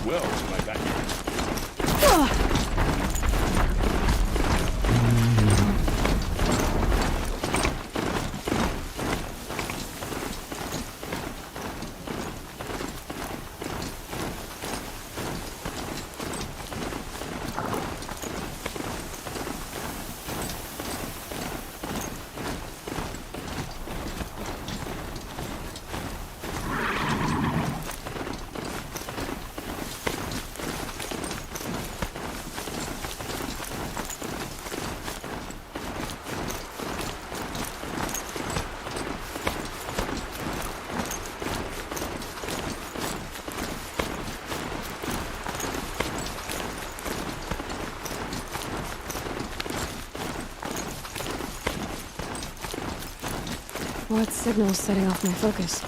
well till I got here. What signal's setting off my focus?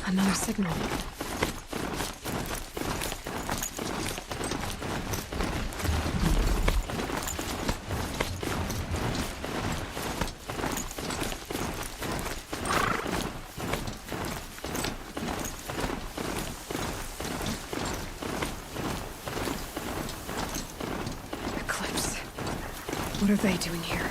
Another signal. Eclipse. What are they doing here?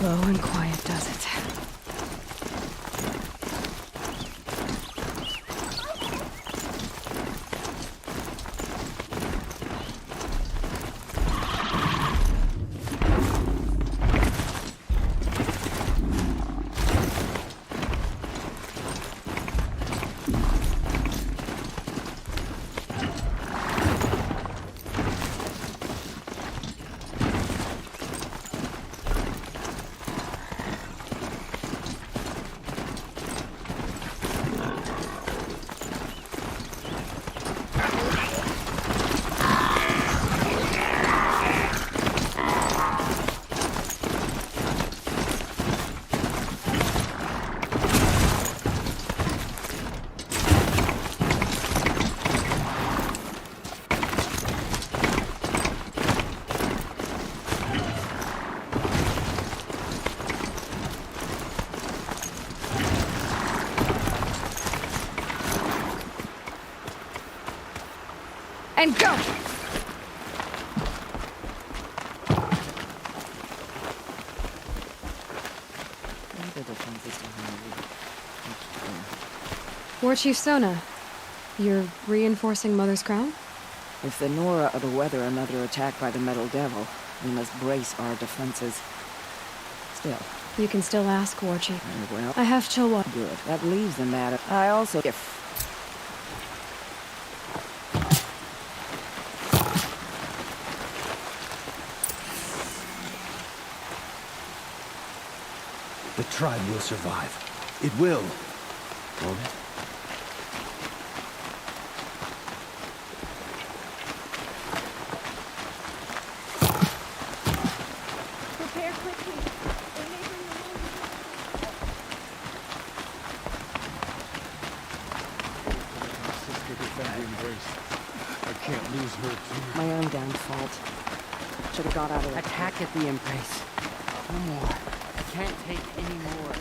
Slow and quiet does it. And go! War Chief Sona, you're reinforcing Mother's Crown? If the Nora are the weather another attack by the Metal Devil, we must brace our defenses. Still. You can still ask, War Chief. Well, I have Chilwa. good. That leaves the matter. I also... The tribe will survive. It will. Won't it? Prepare quickly. They may bring the Sister defend the embrace. I can't lose her too. My own damn fault. Should have got out of it. Attack at the embrace. No more. I can't take any more.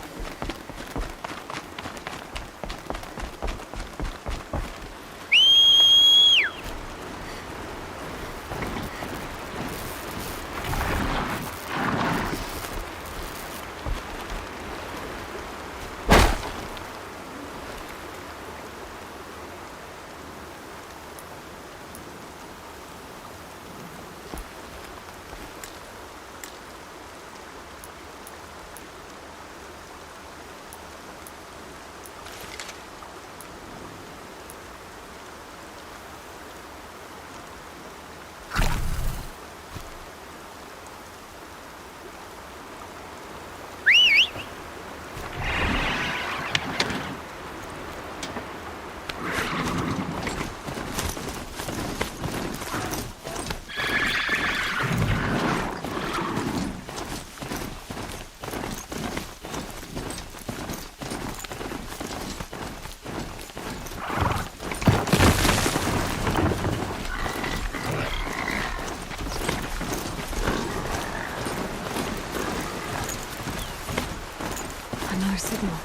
Another signal.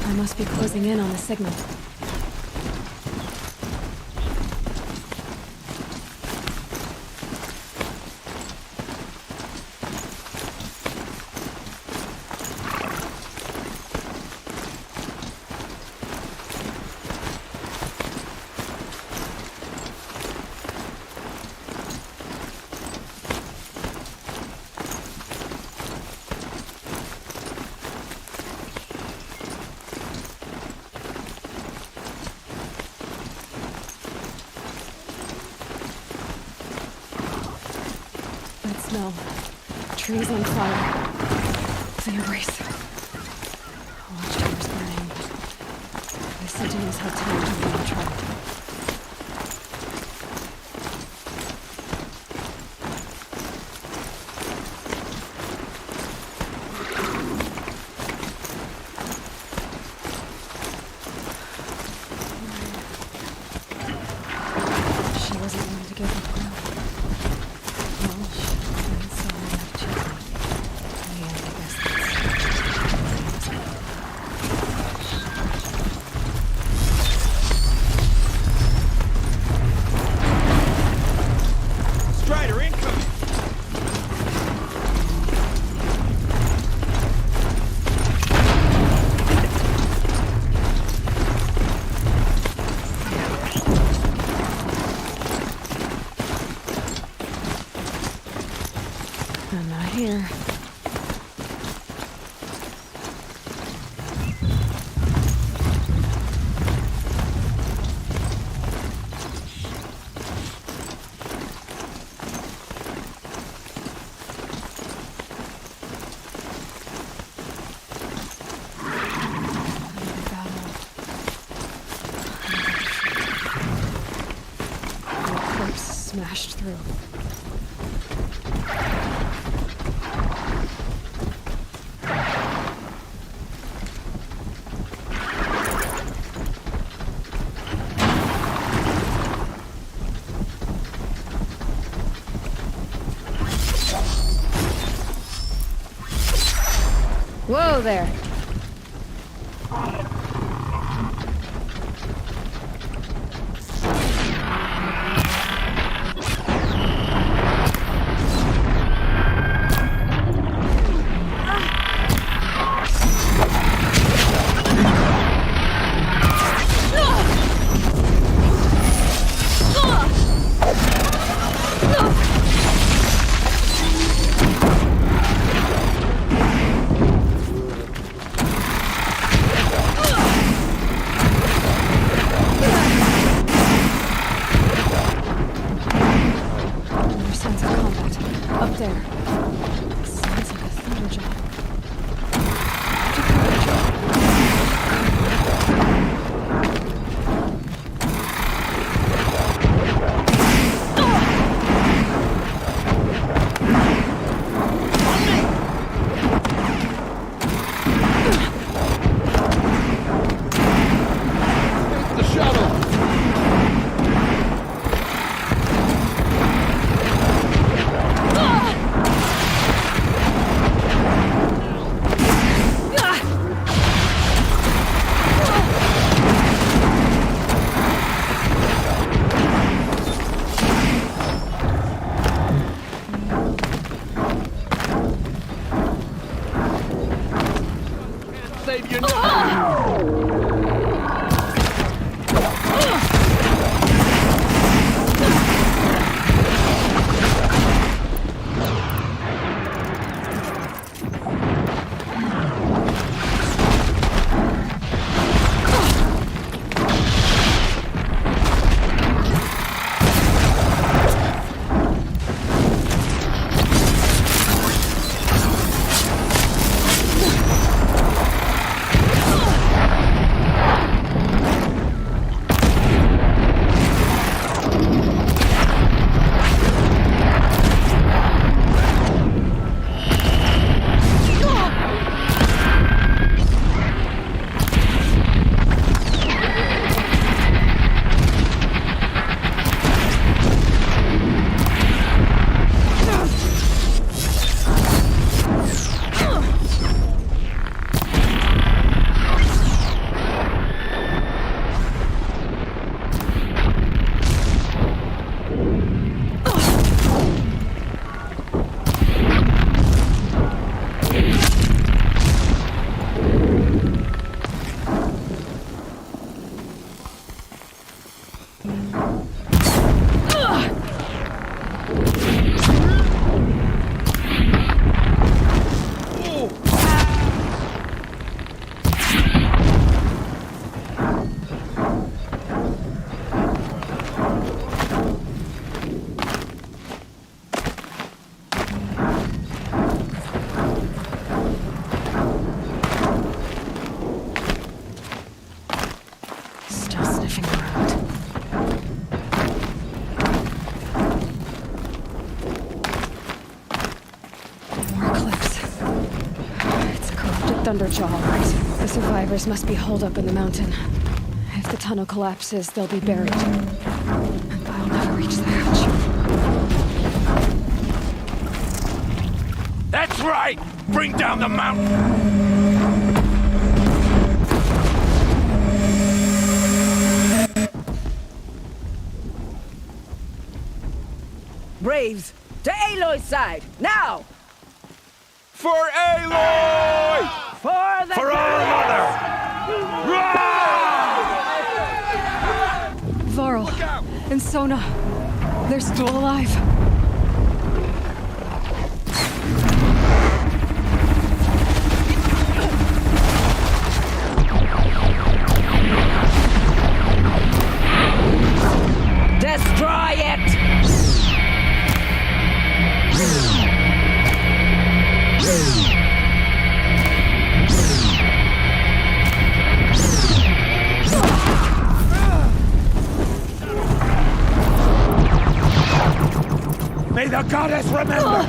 I must be closing in on the signal. That smell. Trees on fire. The embrace. Watchtowers burning. The sentinels had time to leave the tribe. crashed through. Whoa there! Thunderjaw, all right. The survivors must be holed up in the mountain. If the tunnel collapses, they'll be buried. And I'll never reach the hatch. That's right! Bring down the mountain! Braves, to Aloy's side, now! For Aloy! For the For our mother! Varl and Sona, they're still alive. Destroy it! goddess remember!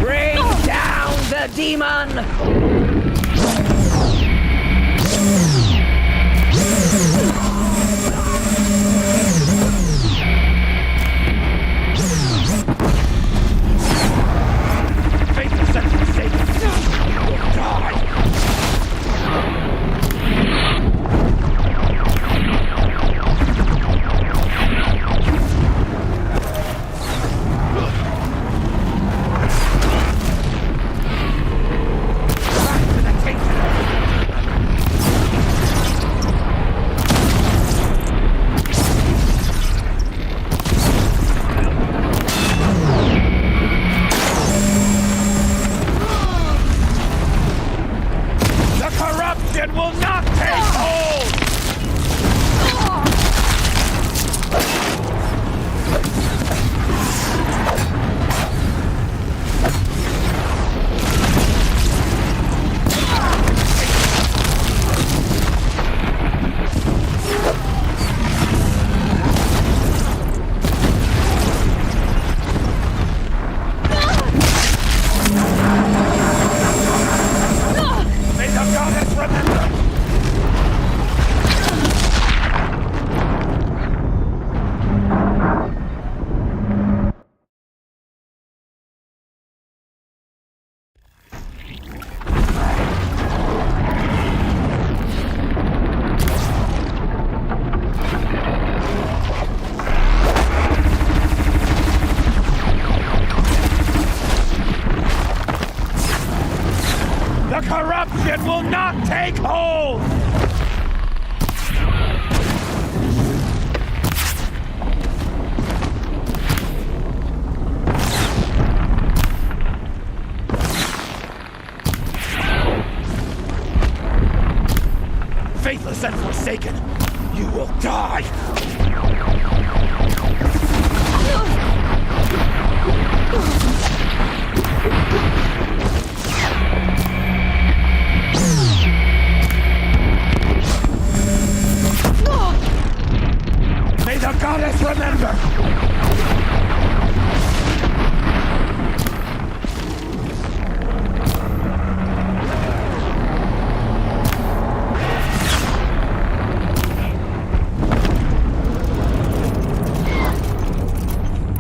Bring down the demon! Corruption will not take hold! Faithless and forsaken, you will die! May the goddess remember!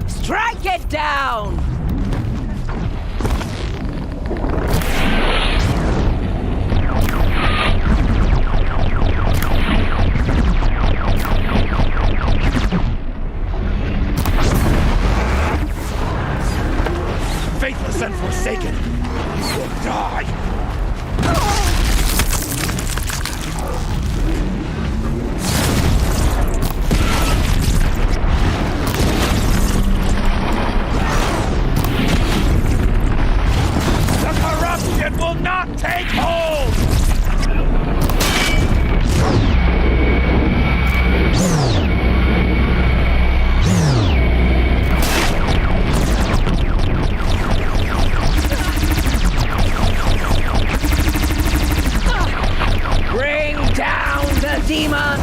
Strike it down! Faithless and forsaken, you will die! The corruption will not take hold! Bring down the demon!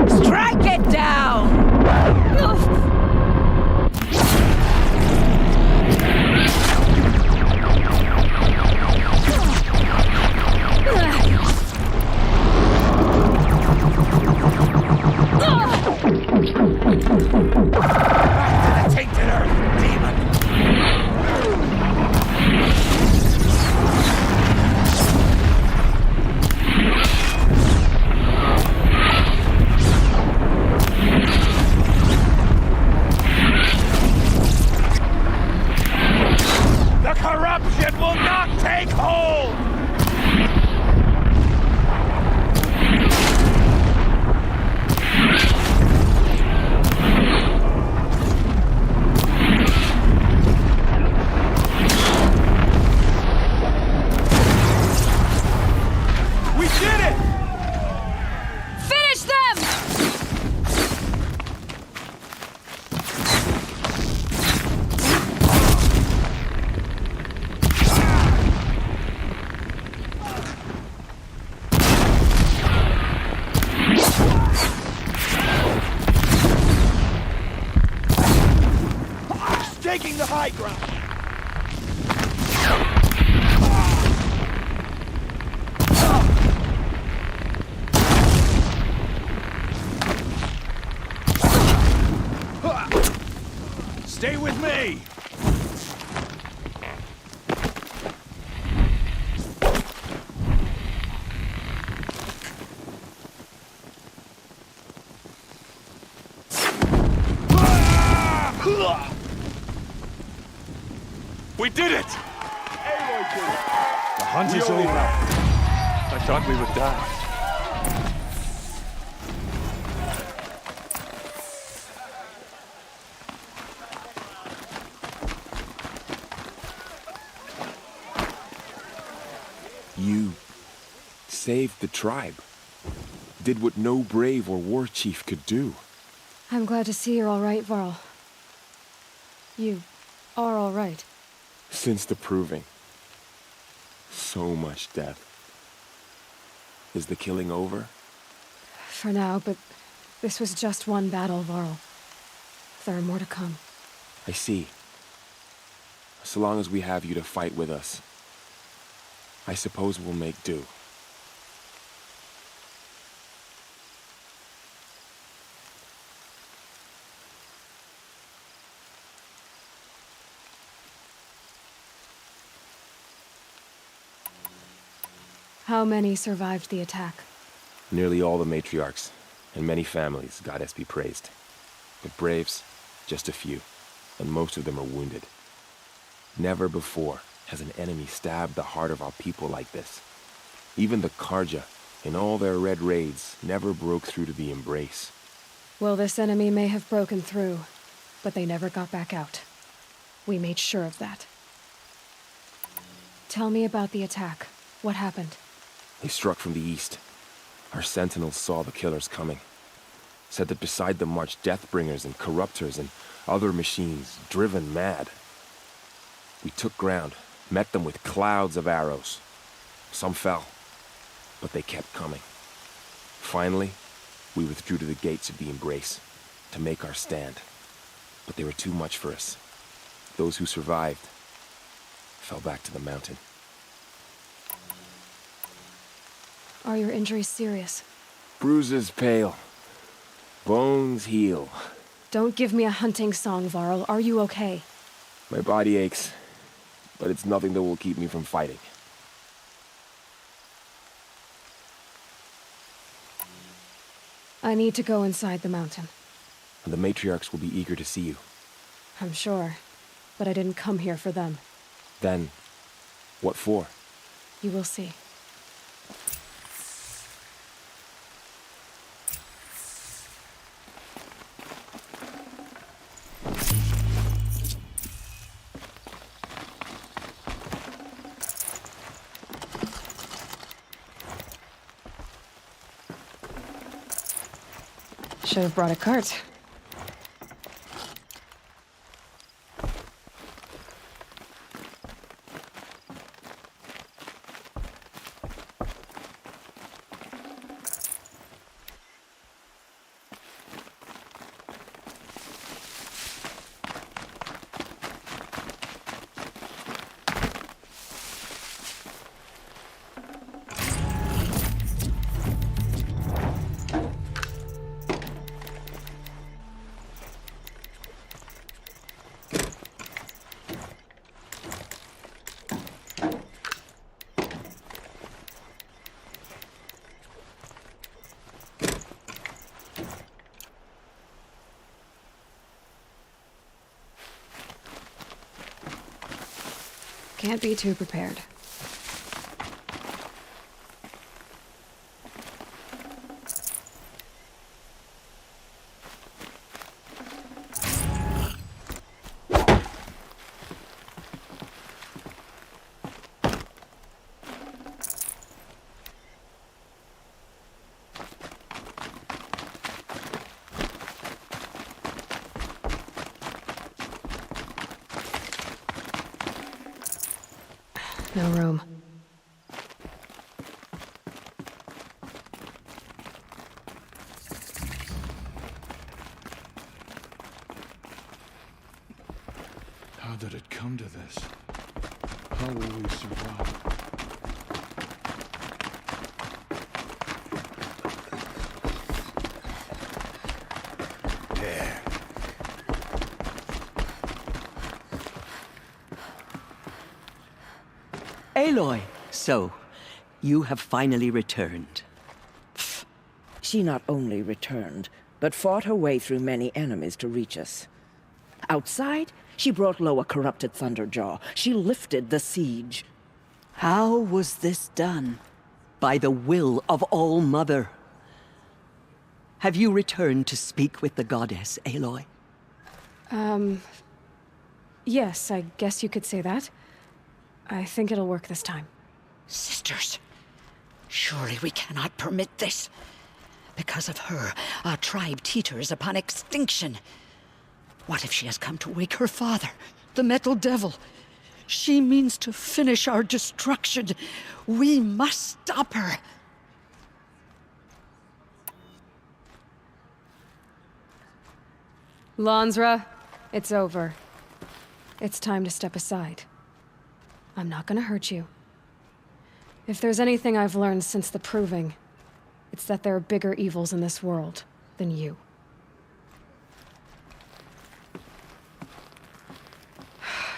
Strike it down! taking the high ground! Stay with me! We did it! The hunt is over. I thought we would die. You saved the tribe. Did what no brave or war chief could do. I'm glad to see you're all right, Varl. You are all right. Since the proving. So much death. Is the killing over? For now, but this was just one battle, Varl. There are more to come. I see. So long as we have you to fight with us, I suppose we'll make do. How many survived the attack? Nearly all the matriarchs, and many families, goddess be praised. But braves, just a few, and most of them are wounded. Never before has an enemy stabbed the heart of our people like this. Even the Karja, in all their red raids, never broke through to the embrace. Well, this enemy may have broken through, but they never got back out. We made sure of that. Tell me about the attack. What happened? They struck from the east. Our sentinels saw the killers coming. Said that beside them marched Deathbringers and Corruptors and other machines, driven mad. We took ground, met them with clouds of arrows. Some fell, but they kept coming. Finally, we withdrew to the gates of the Embrace to make our stand. But they were too much for us. Those who survived fell back to the mountain. Are your injuries serious? Bruises pale. Bones heal. Don't give me a hunting song, Varl. Are you okay? My body aches, but it's nothing that will keep me from fighting. I need to go inside the mountain. And the matriarchs will be eager to see you. I'm sure, but I didn't come here for them. Then, what for? You will see. Should have brought a cart. Can't be too prepared. No room. God that it come to this. How will we survive? There. Aloy, so, you have finally returned. She not only returned, but fought her way through many enemies to reach us. Outside, she brought low a corrupted Thunderjaw. She lifted the siege. How was this done? By the will of All-Mother. Have you returned to speak with the goddess, Aloy? Yes, I guess you could say that. I think it'll work this time. Sisters, surely we cannot permit this. Because of her, our tribe teeters upon extinction. What if she has come to wake her father, the Metal Devil? She means to finish our destruction. We must stop her. Lansra, it's over. It's time to step aside. I'm not gonna hurt you. If there's anything I've learned since the Proving, it's that there are bigger evils in this world than you.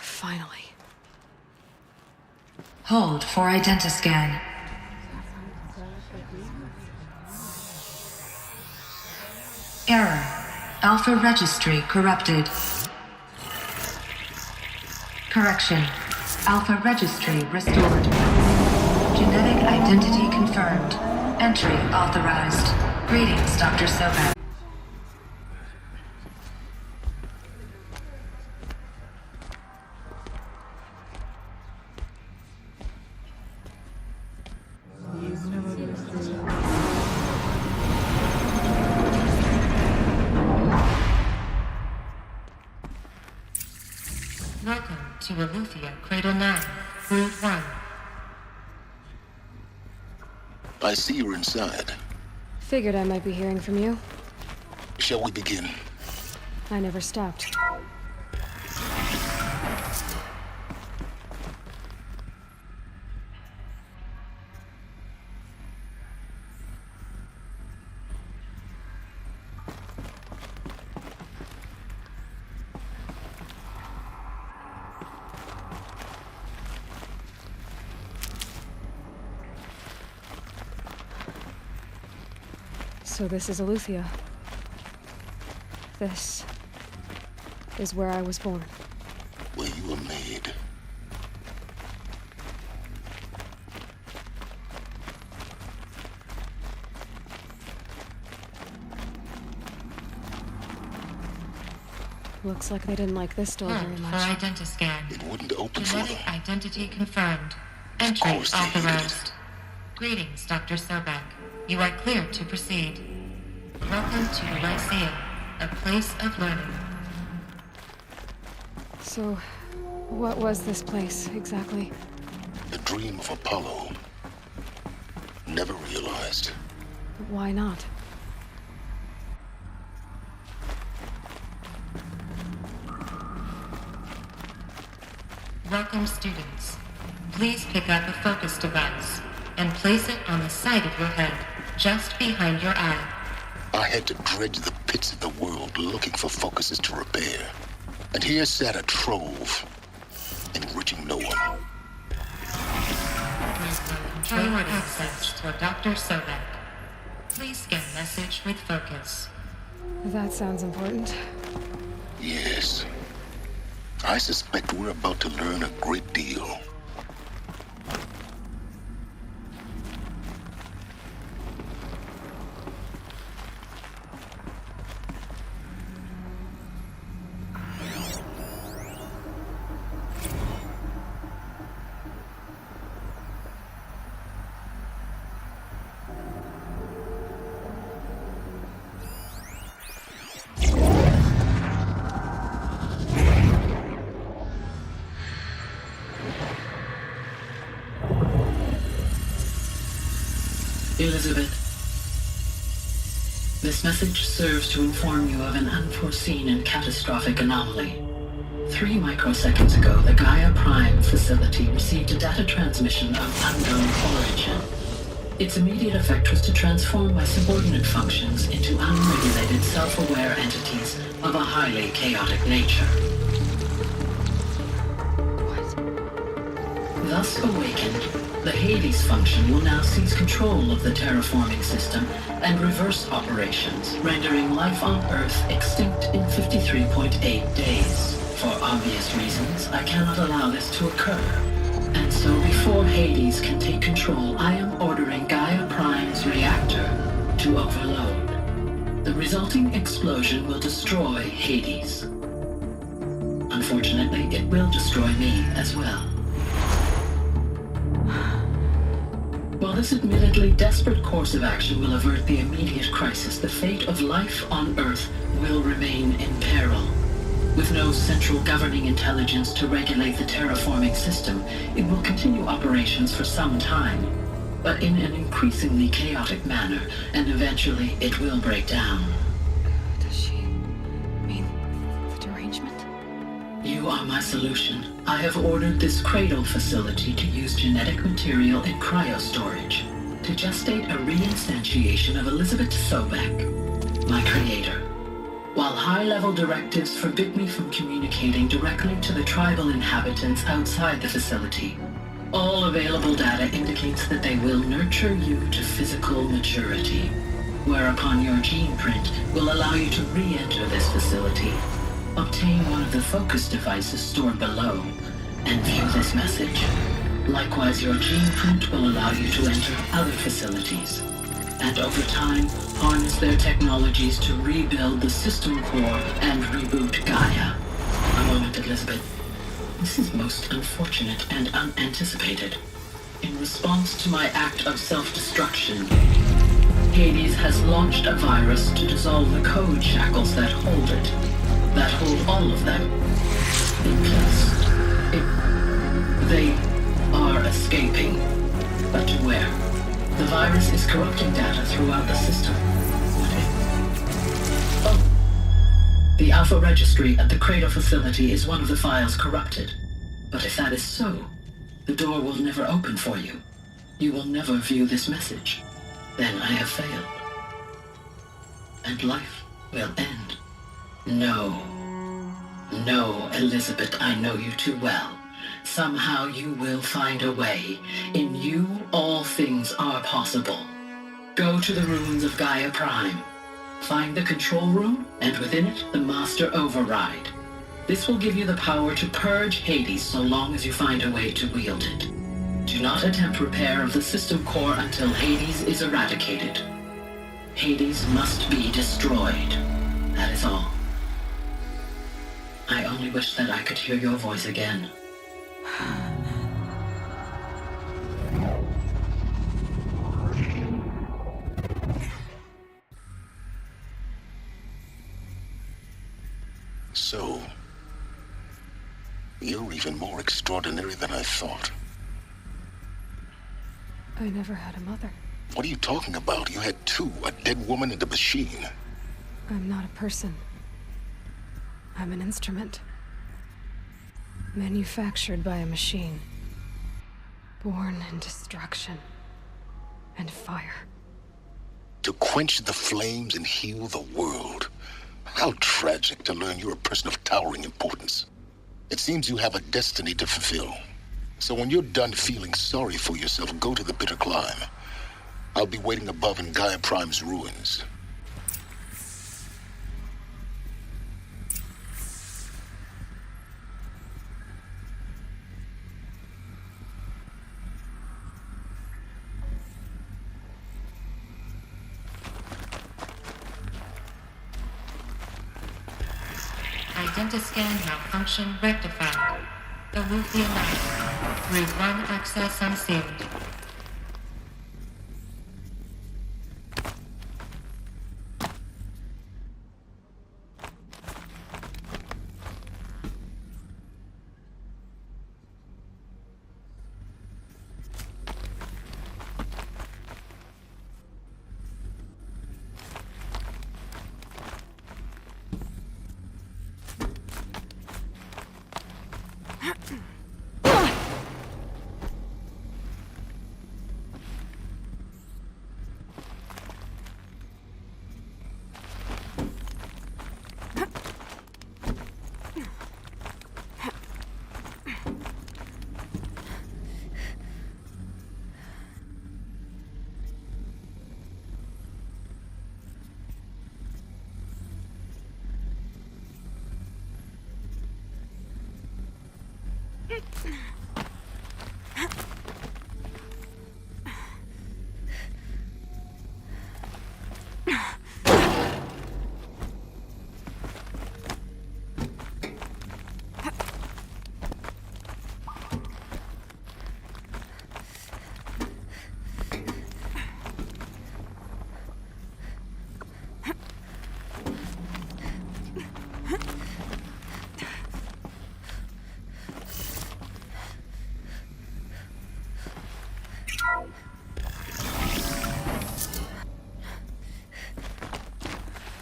Finally. Hold for identiscan. Error. Alpha registry corrupted. Correction. Alpha registry restored. Genetic identity confirmed. Entry authorized. Greetings, Dr. Sobek. Welcome to Aletheia, Cradle 9, World 1. I see you're inside. Figured I might be hearing from you. Shall we begin? I never stopped. So this is Aletheia. This is where I was born. Where you were made. Looks like they didn't like this door very For much. identiscan. It wouldn't open for Genetic them. identity confirmed. Entry course they hated authorized. Greetings, Dr. Sobek. You are clear to proceed. Welcome to Lyceum, a place of learning. So, what was this place, exactly? The dream of Apollo. Never realized. Why not? Welcome, students. Please pick up a focus device and place it on the side of your head, just behind your eye. I had to dredge the pits of the world looking for focuses to repair. And here sat a trove, enriching no one. Control access for Dr. Sobek. Please scan message with focus. That sounds important. Yes. I suspect we're about to learn a great deal. Elizabeth, this message serves to inform you of an unforeseen and catastrophic anomaly. 3 microseconds ago, the Gaia Prime facility received a data transmission of unknown origin. Its immediate effect was to transform my subordinate functions into unregulated, self-aware entities of a highly chaotic nature. Thus awakened, the Hades function will now seize control of the terraforming system and reverse operations, rendering life on Earth extinct in 53.8 days. For obvious reasons, I cannot allow this to occur. And so before Hades can take control, I am ordering Gaia Prime's reactor to overload. The resulting explosion will destroy Hades. Unfortunately, it will destroy me as well. While this admittedly desperate course of action will avert the immediate crisis, the fate of life on Earth will remain in peril. With no central governing intelligence to regulate the terraforming system, it will continue operations for some time, but in an increasingly chaotic manner, and eventually it will break down. Does she mean the derangement? You are my solution. I have ordered this cradle facility to use genetic material in cryostorage to gestate a reinstantiation of Elizabeth Sobek, my creator. While high-level directives forbid me from communicating directly to the tribal inhabitants outside the facility, all available data indicates that they will nurture you to physical maturity, whereupon your gene print will allow you to re-enter this facility, obtain one of the focus devices stored below, and view this message. Likewise, your gene print will allow you to enter other facilities, and over time, harness their technologies to rebuild the system core and reboot Gaia. A moment, Elizabeth. This is most unfortunate and unanticipated. In response to my act of self-destruction, Hades has launched a virus to dissolve the code shackles that hold it, that hold all of them in place. They are escaping, but to where? The virus is corrupting data throughout the system. What if... Oh. The Alpha Registry at the Cradle facility is one of the files corrupted. But if that is so, the door will never open for you. You will never view this message. Then I have failed. And life will end. No. No, Elizabeth, I know you too well. Somehow you will find a way. In you, all things are possible. Go to the ruins of Gaia Prime. Find the control room, and within it, the Master Override. This will give you the power to purge Hades so long as you find a way to wield it. Do not attempt repair of the system core until Hades is eradicated. Hades must be destroyed. That is all. I only wish that I could hear your voice again. So, you're even more extraordinary than I thought. I never had a mother. What are you talking about? You had two, a dead woman and a machine. I'm not a person. I'm an instrument. Manufactured by a machine. Born in destruction and fire. To quench the flames and heal the world. How tragic to learn you're a person of towering importance. It seems you have a destiny to fulfill. So when you're done feeling sorry for yourself, go to the bitter climb. I'll be waiting above in Gaia Prime's ruins. Identiscan malfunction rectified. The loop realized. Route 1 access unsealed.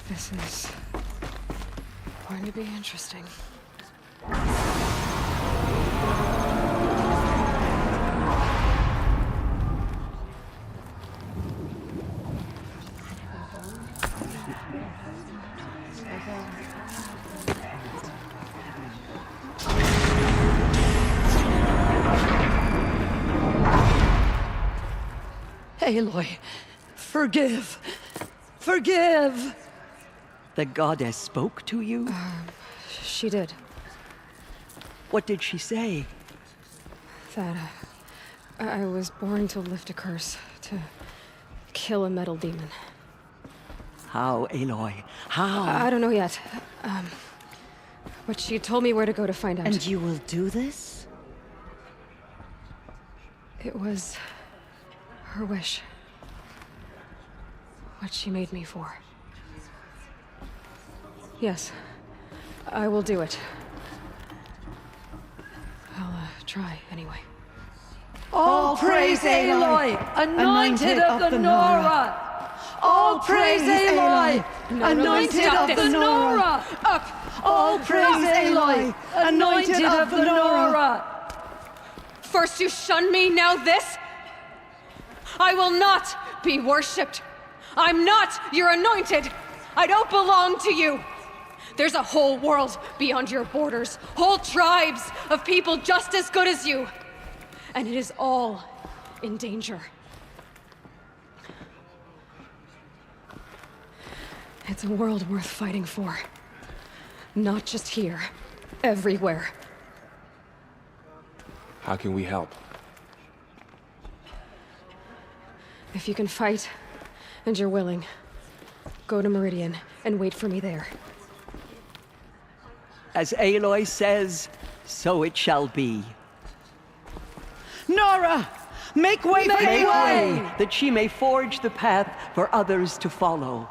This is going to be interesting. Aloy, forgive. Forgive! The goddess spoke to you? She did. What did she say? That I was born to lift a curse, to kill a metal demon. How, Aloy? How? I don't know yet. But she told me where to go to find out. And you will do this? It was her wish. What she made me for. Yes, I will do it. I'll try anyway. All praise Aloy, anointed of the Nora! All praise Aloy, anointed of the Nora! Up! All praise Aloy, anointed of the Nora! First you shun me, now this? I will not be worshipped. I'm not your anointed. I don't belong to you. There's a whole world beyond your borders, whole tribes of people just as good as you. And it is all in danger. It's a world worth fighting for. Not just here, everywhere. How can we help? If you can fight, and you're willing, go to Meridian and wait for me there. As Aloy says, so it shall be. Nora! Make way for Make Aloy! way, that she may forge the path for others to follow.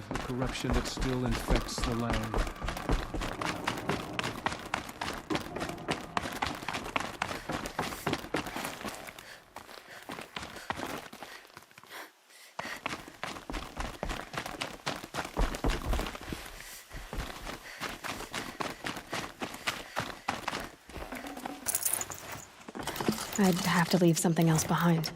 The corruption that still infects the land. I'd have to leave something else behind.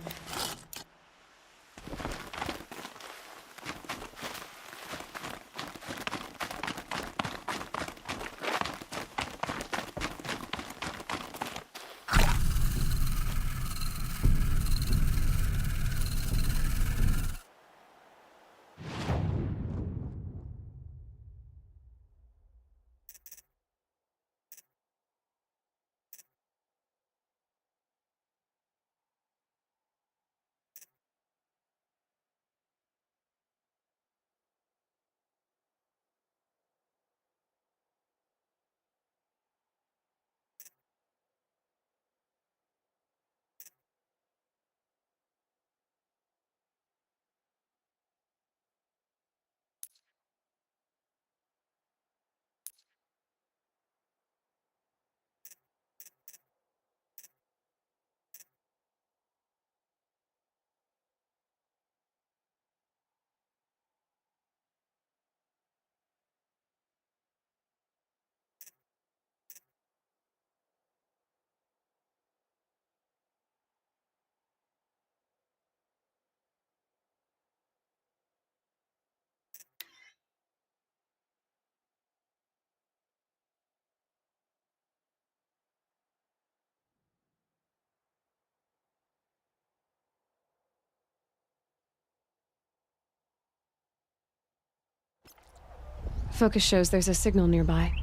Focus shows there's a signal nearby.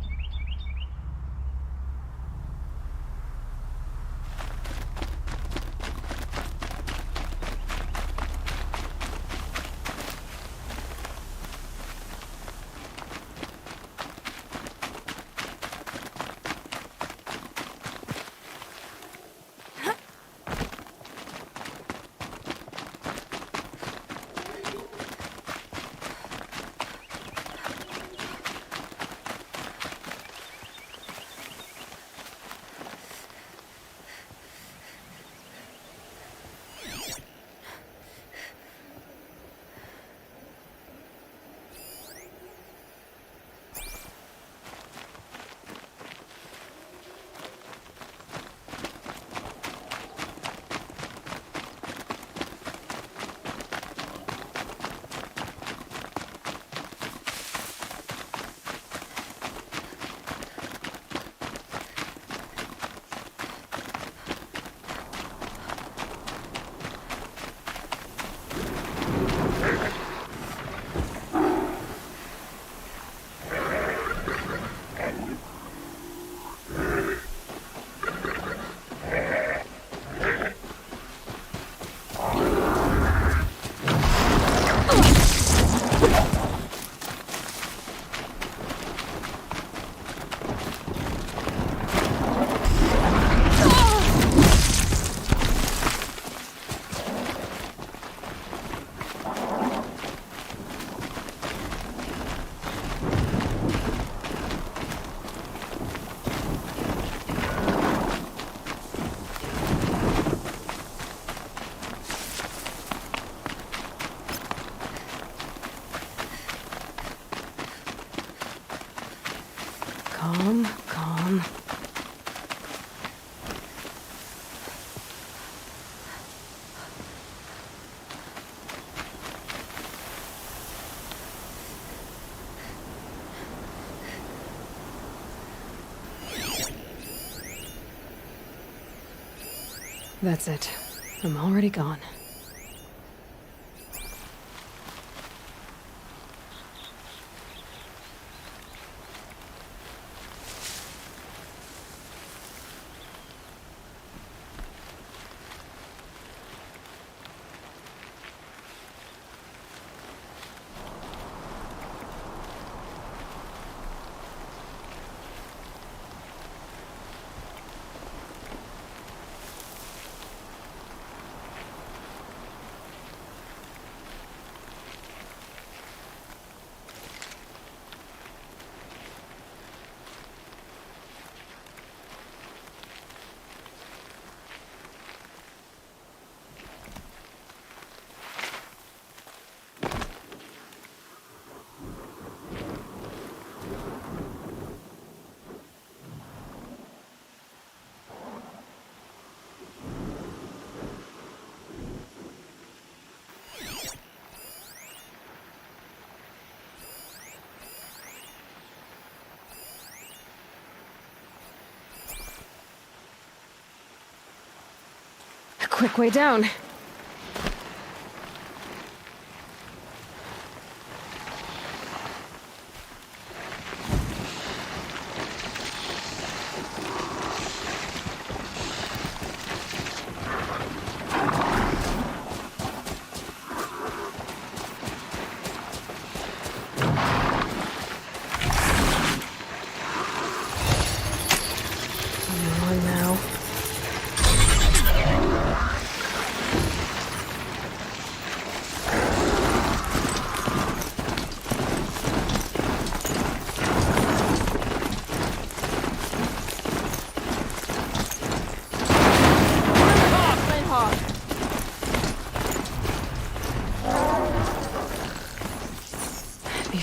Calm. That's it. I'm already gone. A quick way down.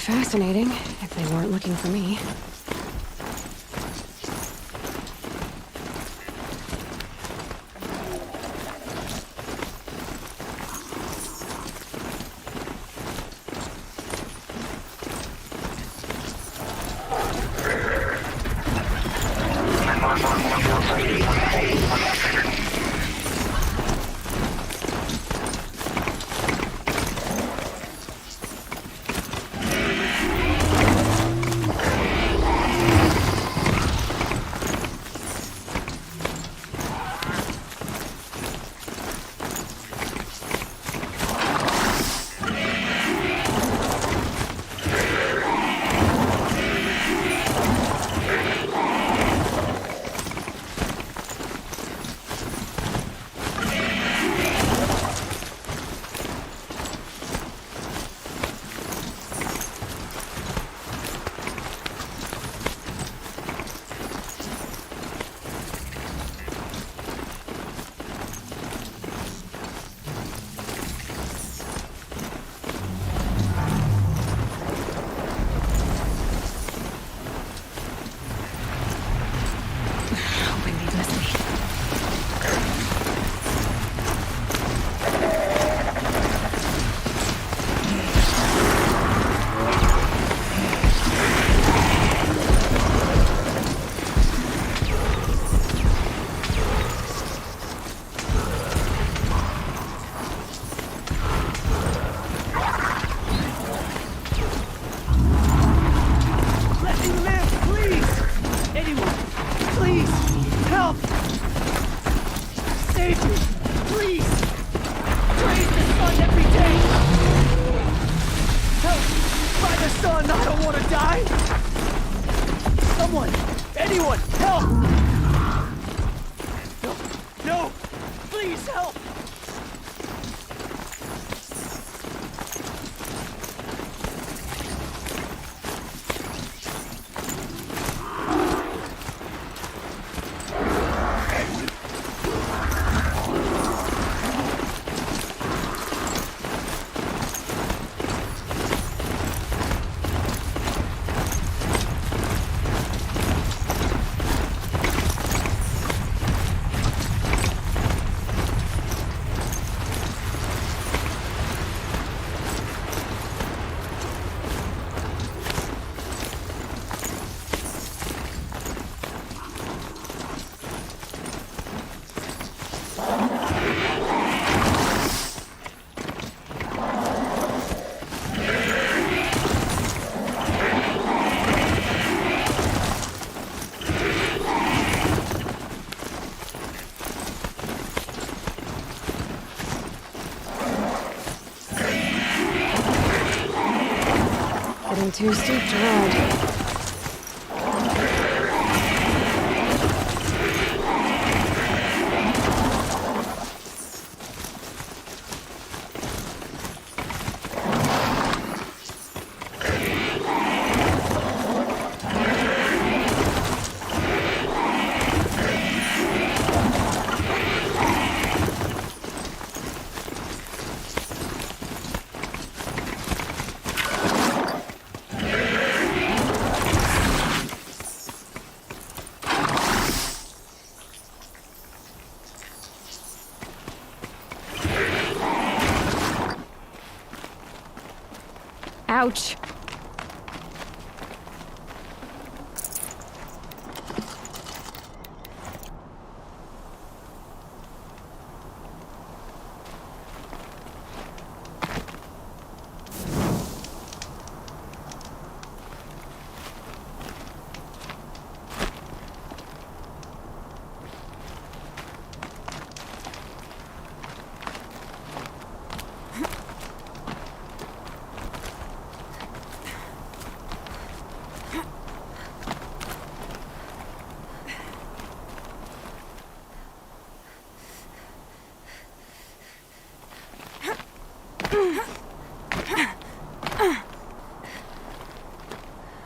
Fascinating, if they weren't looking for me. Anyone, help! No, no! Please help! Getting too steep to ride. Ouch.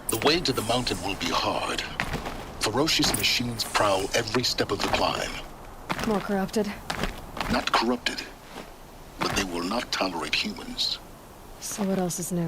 The way to the mountain will be hard. Ferocious machines prowl every step of the climb. More corrupted. Not corrupted, but they will not tolerate humans. So what else is new?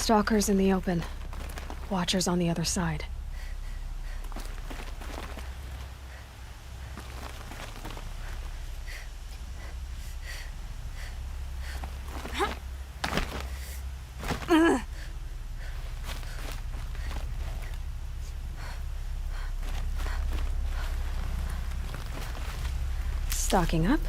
Stalkers in the open. Watchers on the other side. Stocking up.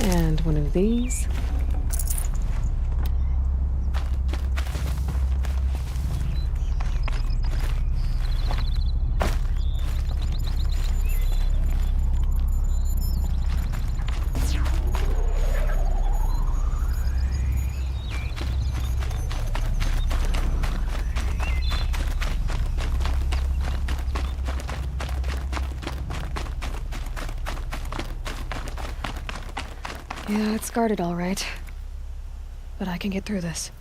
And one of these. Yeah, it's guarded all right. But I can get through this.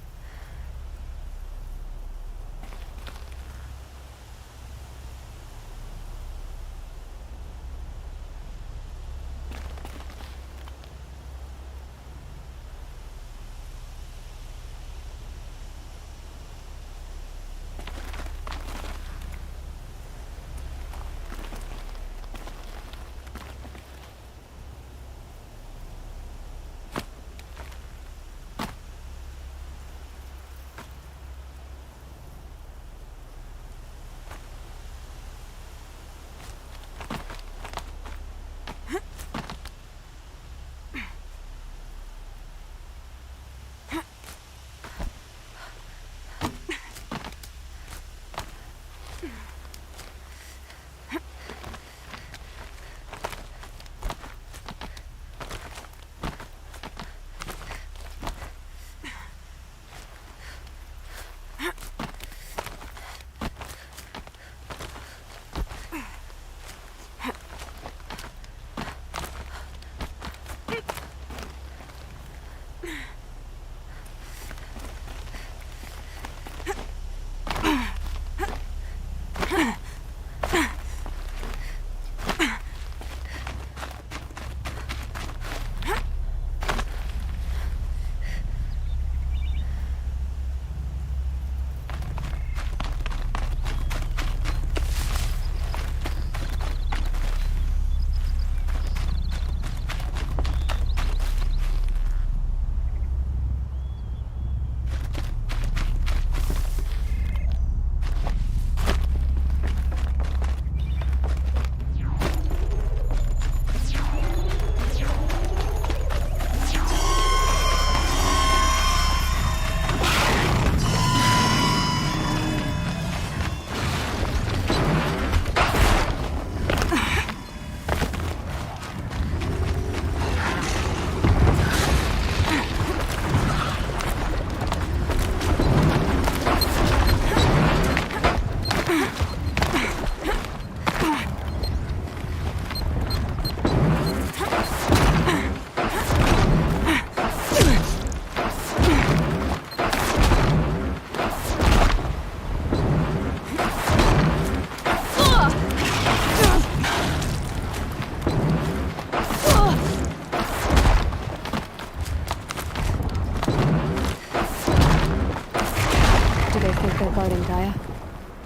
Gaia?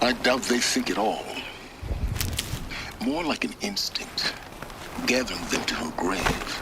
I doubt they think at all. More like an instinct, gathering them to her grave.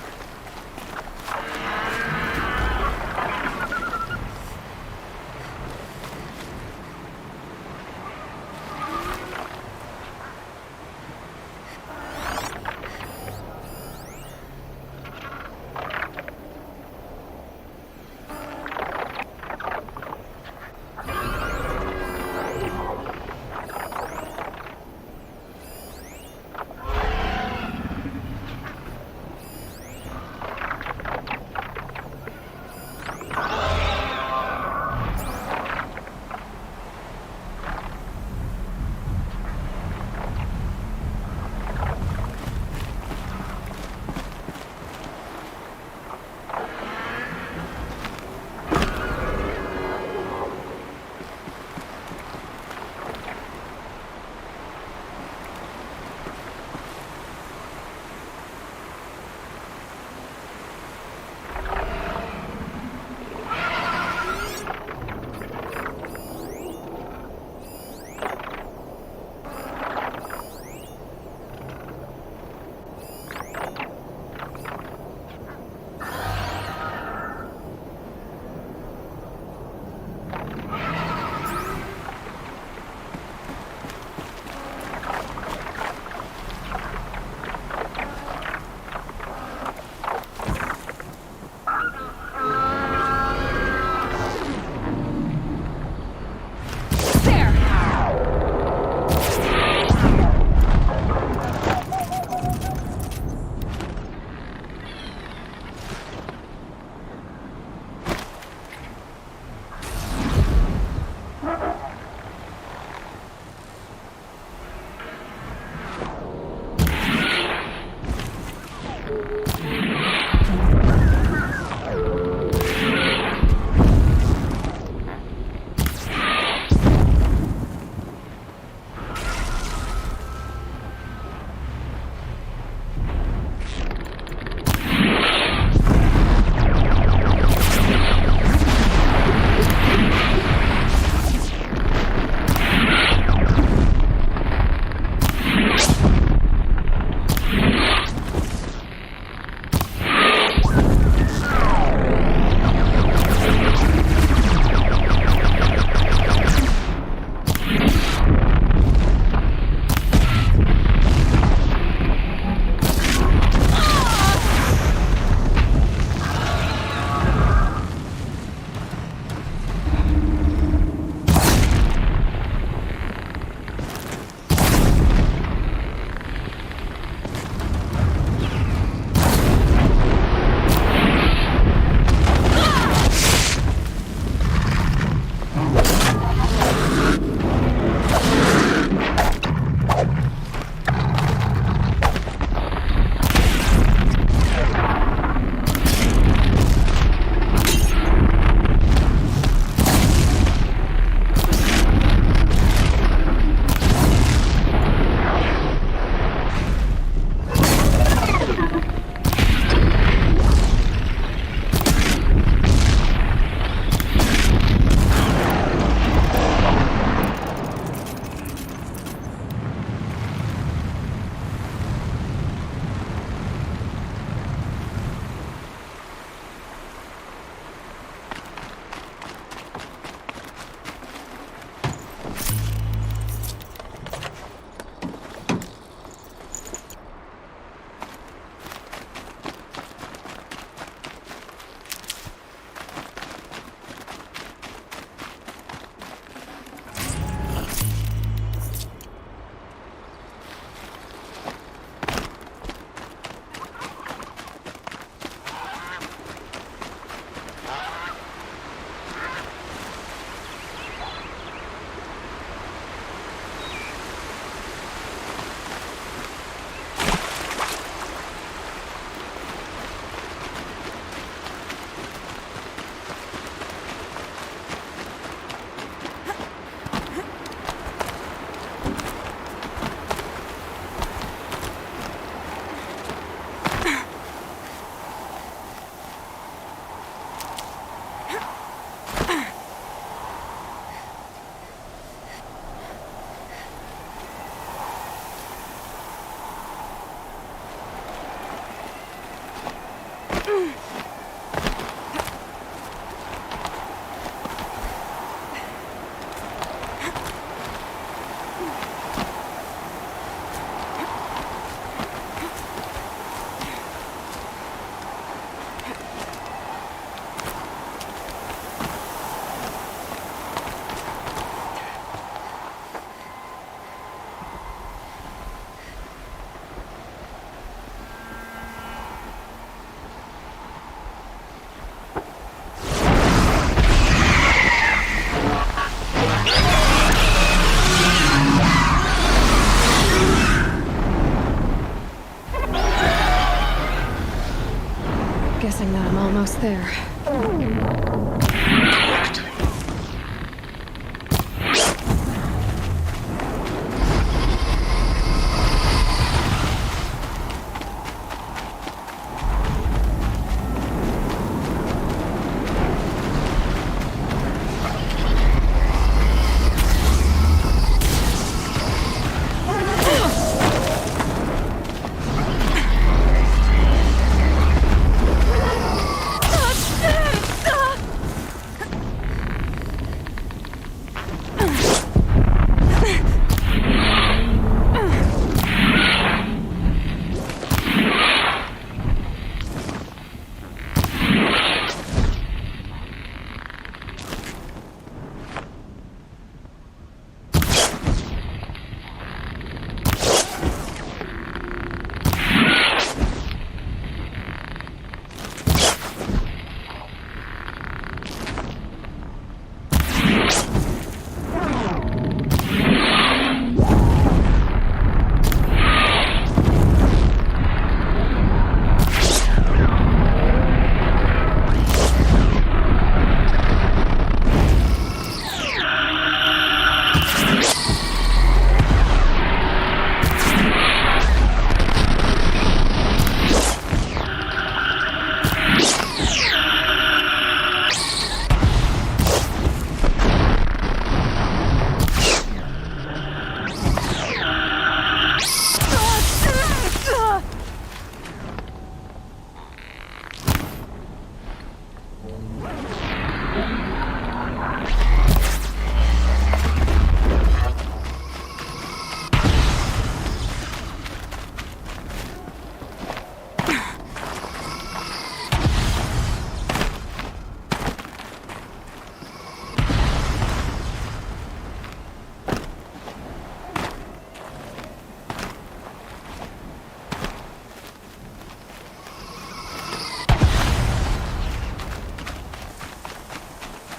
Guessing that I'm almost there.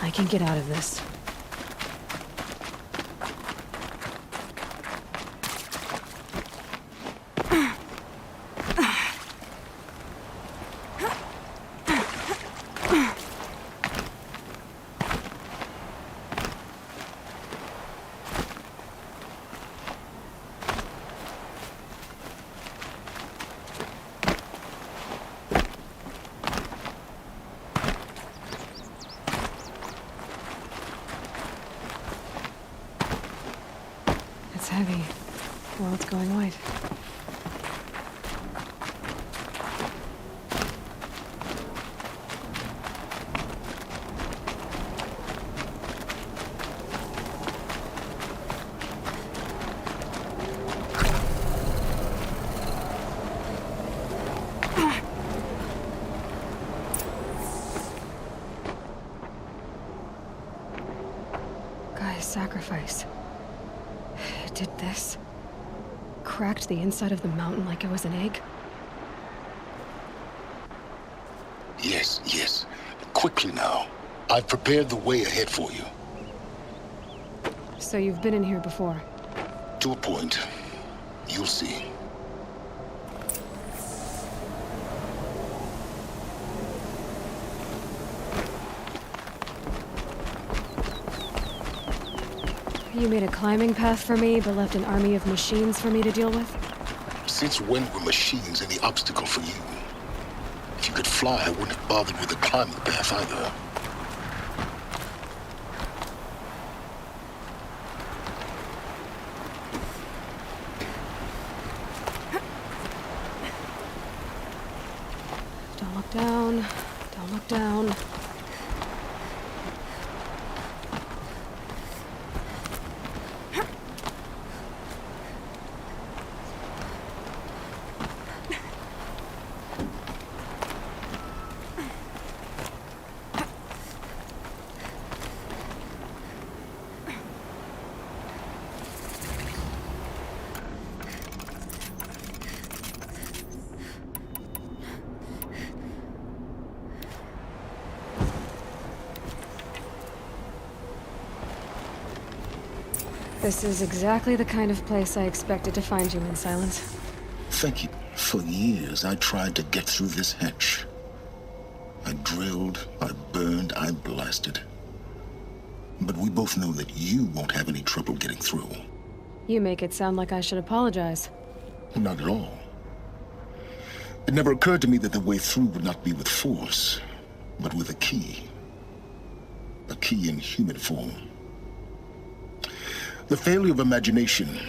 I can get out of this. It's heavy. World's going white. Gaia's sacrifice. It did this. Cracked the inside of the mountain like it was an egg. Yes, yes. Quickly now. I've prepared the way ahead for you. So you've been in here before? To a point. You'll see. You made a climbing path for me, but left an army of machines for me to deal with? Since when were machines any obstacle for you? If you could fly, I wouldn't have bothered with the climbing path either. Don't look down. Don't look down. This is exactly the kind of place I expected to find you in, Silence. Thank you. For years, I tried to get through this hatch. I drilled, I burned, I blasted. But we both know that you won't have any trouble getting through. You make it sound like I should apologize. Not at all. It never occurred to me that the way through would not be with force, but with a key. A key in human form. The failure of imagination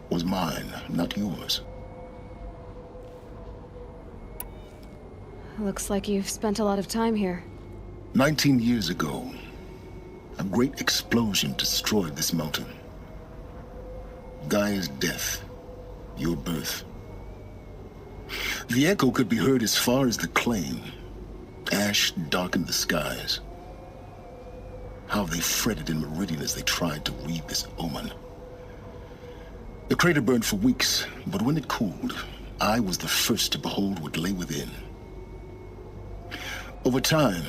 was mine, not yours. Looks like you've spent a lot of time here. 19 years ago, a great explosion destroyed this mountain. Gaia's death, your birth. The echo could be heard as far as the claim. Ash darkened the skies. How they fretted in Meridian as they tried to read this omen. The crater burned for weeks, but when it cooled, I was the first to behold what lay within. Over time,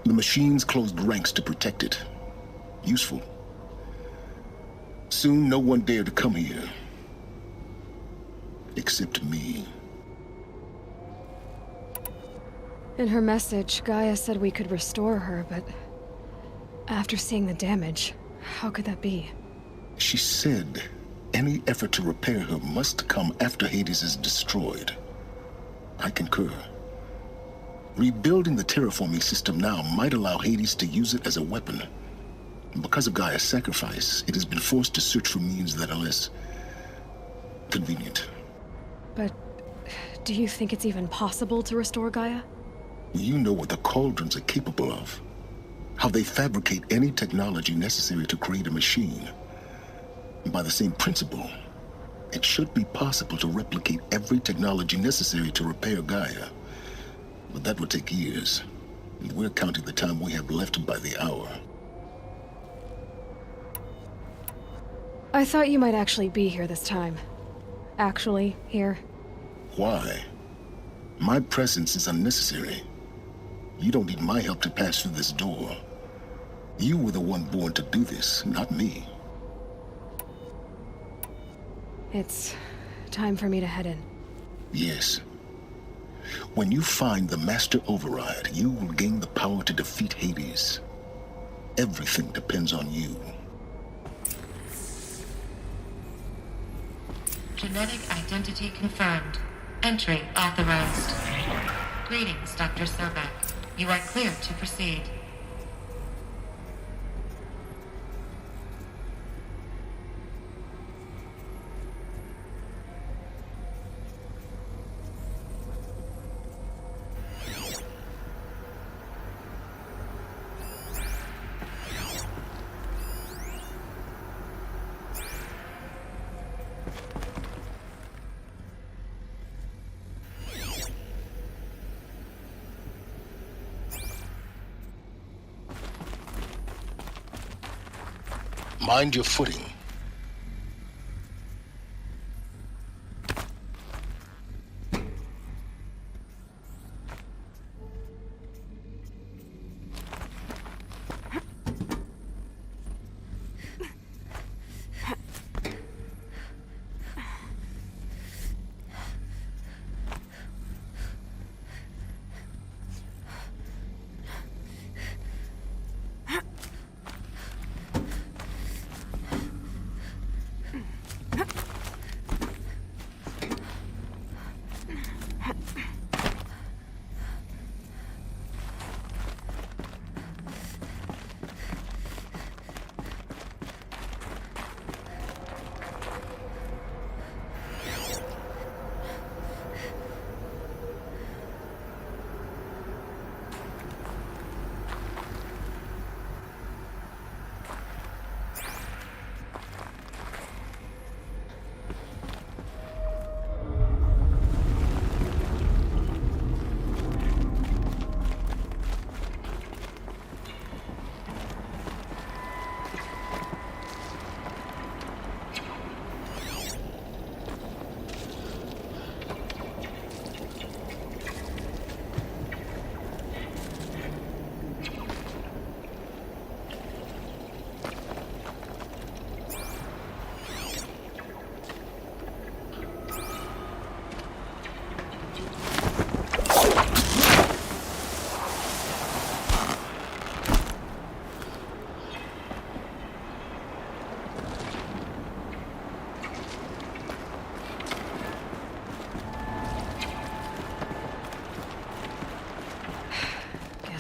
the machines closed ranks to protect it. Useful. Soon, no one dared to come here. Except me. In her message, Gaia said we could restore her, but after seeing the damage, how could that be? She said any effort to repair her must come after Hades is destroyed. I concur. Rebuilding the terraforming system now might allow Hades to use it as a weapon. Because of Gaia's sacrifice, it has been forced to search for means that are less convenient. But do you think it's even possible to restore Gaia? You know what the cauldrons are capable of. How they fabricate any technology necessary to create a machine. And by the same principle, it should be possible to replicate every technology necessary to repair Gaia. But that would take years, and we're counting the time we have left by the hour. I thought you might actually be here this time. Actually, here. Why? My presence is unnecessary. You don't need my help to pass through this door. You were the one born to do this, not me. It's time for me to head in. Yes. When you find the Master Override, you will gain the power to defeat Hades. Everything depends on you. Genetic identity confirmed. Entry authorized. Greetings, Dr. Sobek. You are clear to proceed. Mind your footing.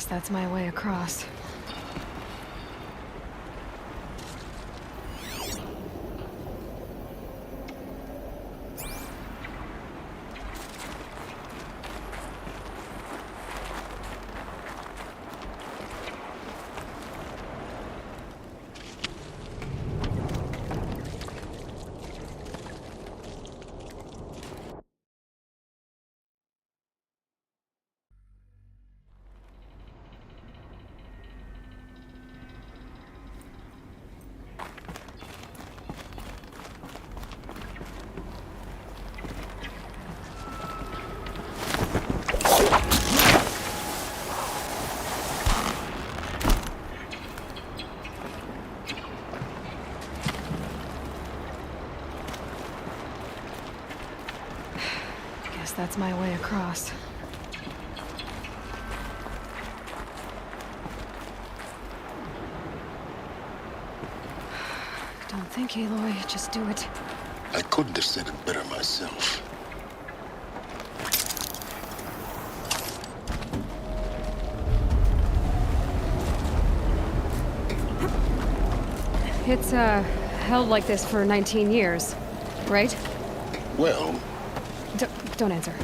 Guess that's my way across. That's my way across. Don't think, Aloy. Just do it. I couldn't have said it better myself. It's, held like this for 19 years, right? Well... Don't answer.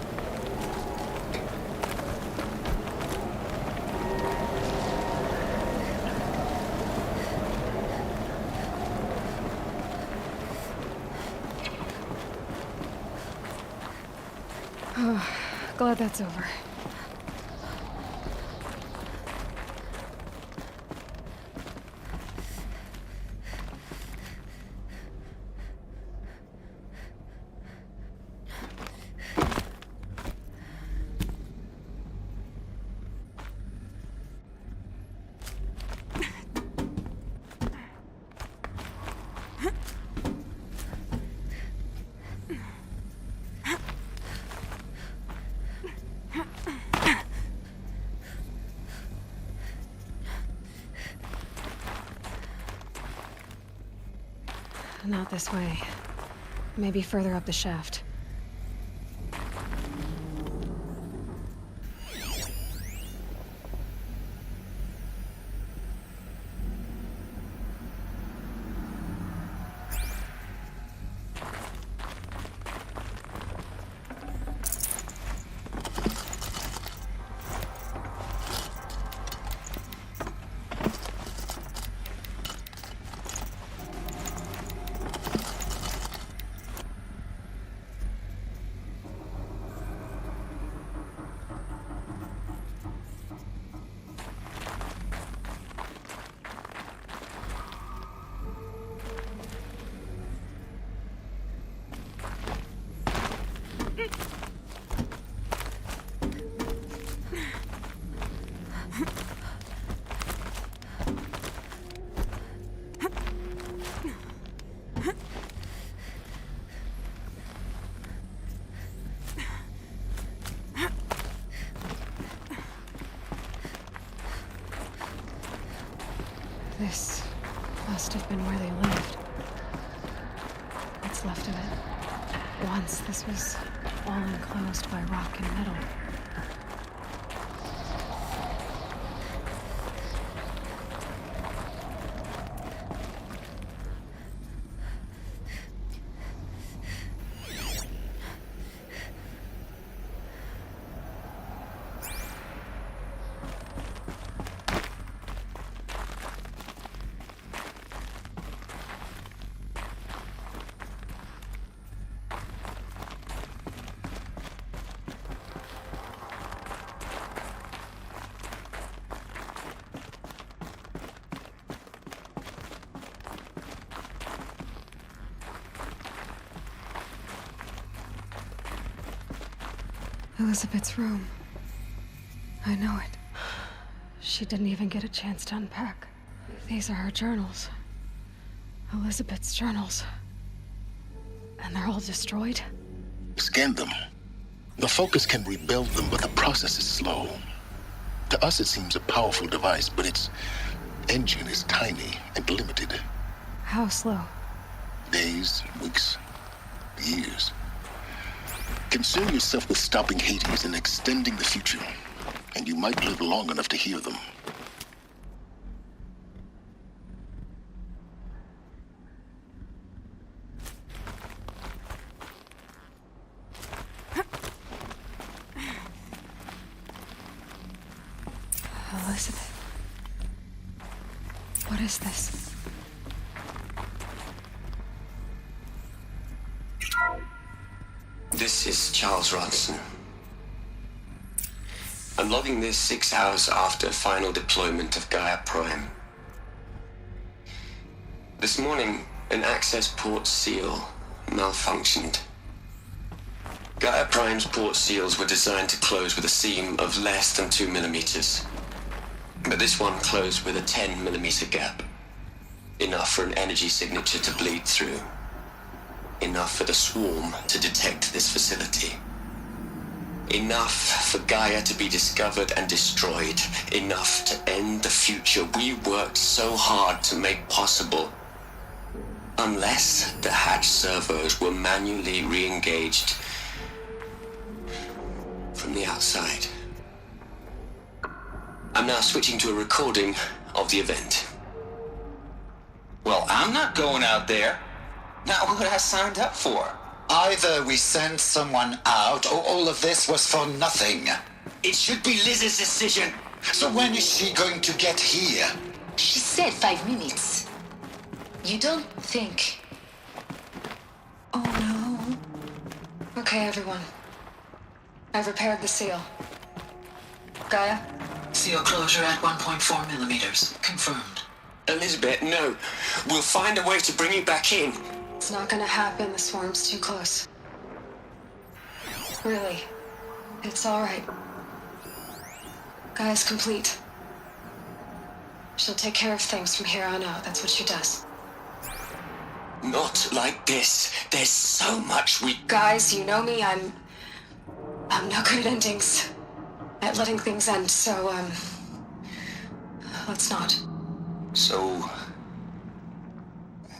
Oh, glad that's over. Not this way. Maybe further up the shaft. This must have been where they lived. What's left of it. Once this was all enclosed by rock and metal. Elizabeth's room. I know it. She didn't even get a chance to unpack. These are her journals. Elizabeth's journals. And they're all destroyed? Scan them. The Focus can rebuild them, but the process is slow. To us, it seems a powerful device, but its engine is tiny and limited. How slow? Days, weeks, years. Concern yourself with stopping Hades and extending the future. And you might live long enough to hear them. Elizabeth. What is this? This is Charles Ronson. I'm logging this 6 hours after final deployment of Gaia Prime. This morning, an access port seal malfunctioned. Gaia Prime's port seals were designed to close with a seam of less than 2 millimeters. But this one closed with a 10 millimeter gap. Enough for an energy signature to bleed through. Enough for the swarm to detect this facility. Enough for Gaia to be discovered and destroyed. Enough to end the future we worked so hard to make possible. Unless the hatch servos were manually re-engaged from the outside. I'm now switching to a recording of the event. Well, I'm not going out there. Not what I signed up for. Either we send someone out, or all of this was for nothing. It should be Liz's decision. So when is she going to get here? She said 5 minutes. You don't think... Oh no. Okay, everyone. I've repaired the seal. Gaia? Seal closure at 1.4 millimeters. Confirmed. Elizabeth, no. We'll find a way to bring you back in. It's not gonna happen. The swarm's too close. Really. It's all right. Gaia's complete. She'll take care of things from here on out. That's what she does. Not like this. There's so much we... Guys, you know me. I'm not good at endings. At letting things end, so, let's not. So...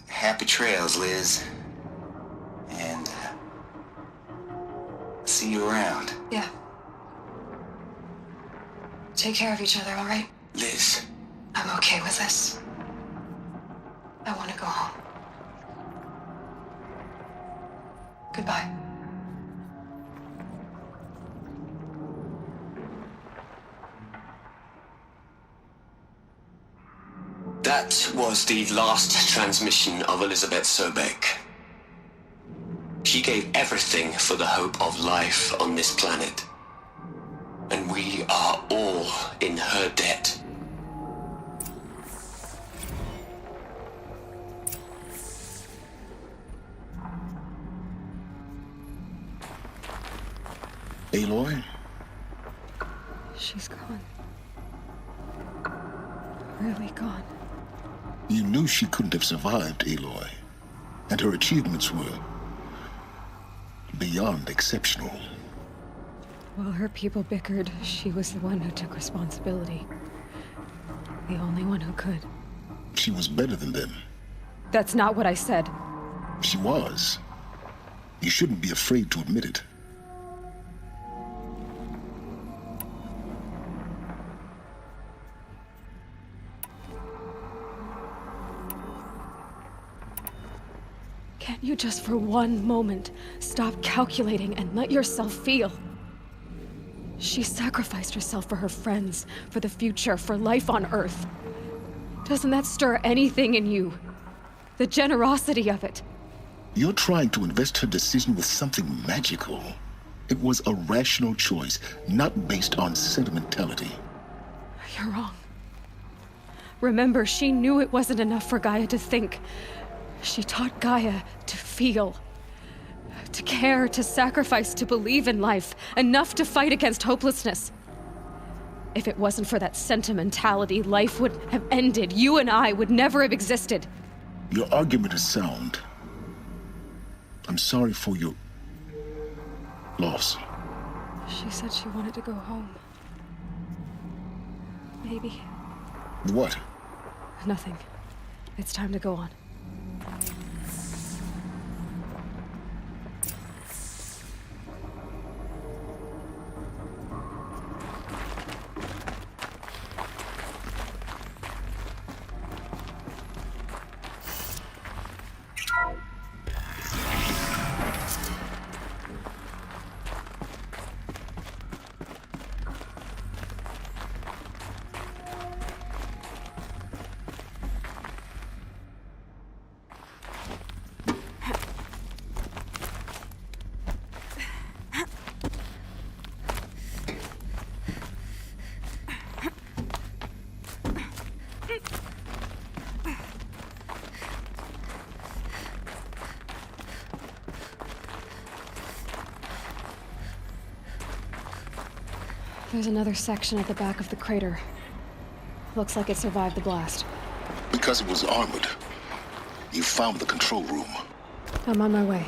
happy trails, Liz. And... see you around. Yeah. Take care of each other, all right? Liz. I'm okay with this. I want to go home. Goodbye. That was the last transmission of Elizabeth Sobek. She gave everything for the hope of life on this planet. And we are all in her debt. Aloy? She's gone. Really gone. You knew she couldn't have survived, Aloy. And her achievements were... beyond exceptional. While her people bickered, she was the one who took responsibility. The only one who could. She was better than them. That's not what I said. She was. You shouldn't be afraid to admit it. Can't you just for one moment stop calculating and let yourself feel? She sacrificed herself for her friends, for the future, for life on Earth. Doesn't that stir anything in you? The generosity of it. You're trying to invest her decision with something magical. It was a rational choice, not based on sentimentality. You're wrong. Remember, she knew it wasn't enough for Gaia to think. She taught Gaia to feel, to care, to sacrifice, to believe in life, enough to fight against hopelessness. If it wasn't for that sentimentality, life would have ended. You and I would never have existed. Your argument is sound. I'm sorry for your loss. She said she wanted to go home. Maybe. What? Nothing. It's time to go on. There's another section at the back of the crater. Looks like it survived the blast. Because it was armored. You found the control room. I'm on my way.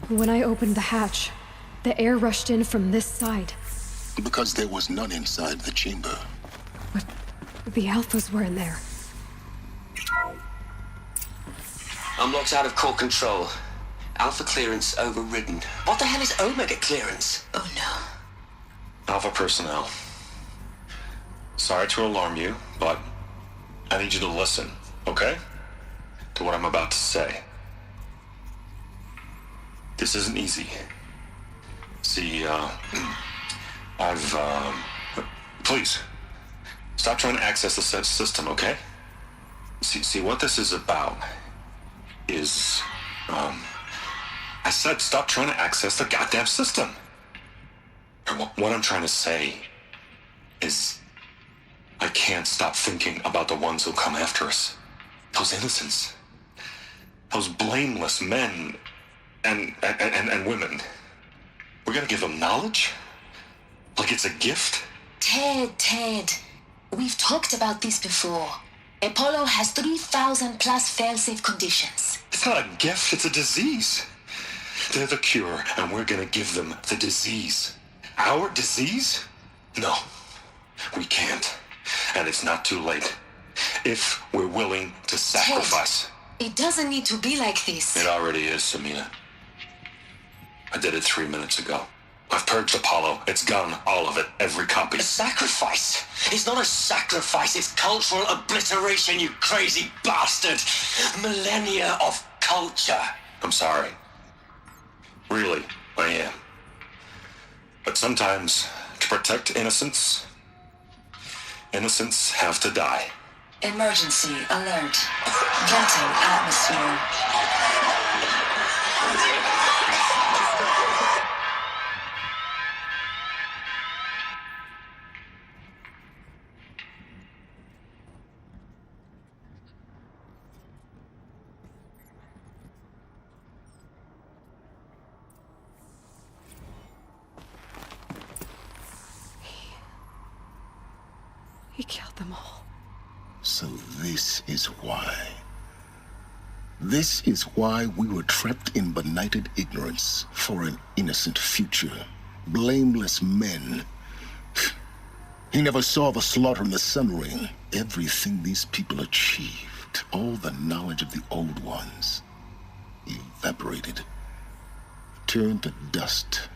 When I opened the hatch, the air rushed in from this side. Because there was none inside the chamber. But the Alphas were in there. I'm locked out of core control. Alpha clearance overridden. What the hell is Omega clearance? Oh no. Alpha personnel. Sorry to alarm you, but I need you to listen, okay? To what I'm about to say. This isn't easy. See, please, stop trying to access the said system, okay? See, what this is about is, I said stop trying to access the goddamn system. And what I'm trying to say is, I can't stop thinking about the ones who come after us. Those innocents. Those blameless men and women. We're gonna give them knowledge? Like it's a gift? Ted. We've talked about this before. Apollo has 3,000 plus fail-safe conditions. It's not a gift, it's a disease. They're the cure, and we're gonna give them the disease. Our disease? No, we can't. And it's not too late. If we're willing to sacrifice. Ted, it doesn't need to be like this. It already is, Samina. I did it 3 minutes ago. I've purged Apollo. It's gone, all of it, every copy. A sacrifice? It's not a sacrifice, it's cultural obliteration, you crazy bastard! Millennia of culture! I'm sorry. Really, I am. But sometimes, to protect innocence, innocents have to die. Emergency alert. Venting atmosphere. He killed them all. So this is why. This is why we were trapped in benighted ignorance for an innocent future. Blameless men. He never saw the slaughter in the Sun Ring. Everything these people achieved, all the knowledge of the old ones, evaporated, turned to dust,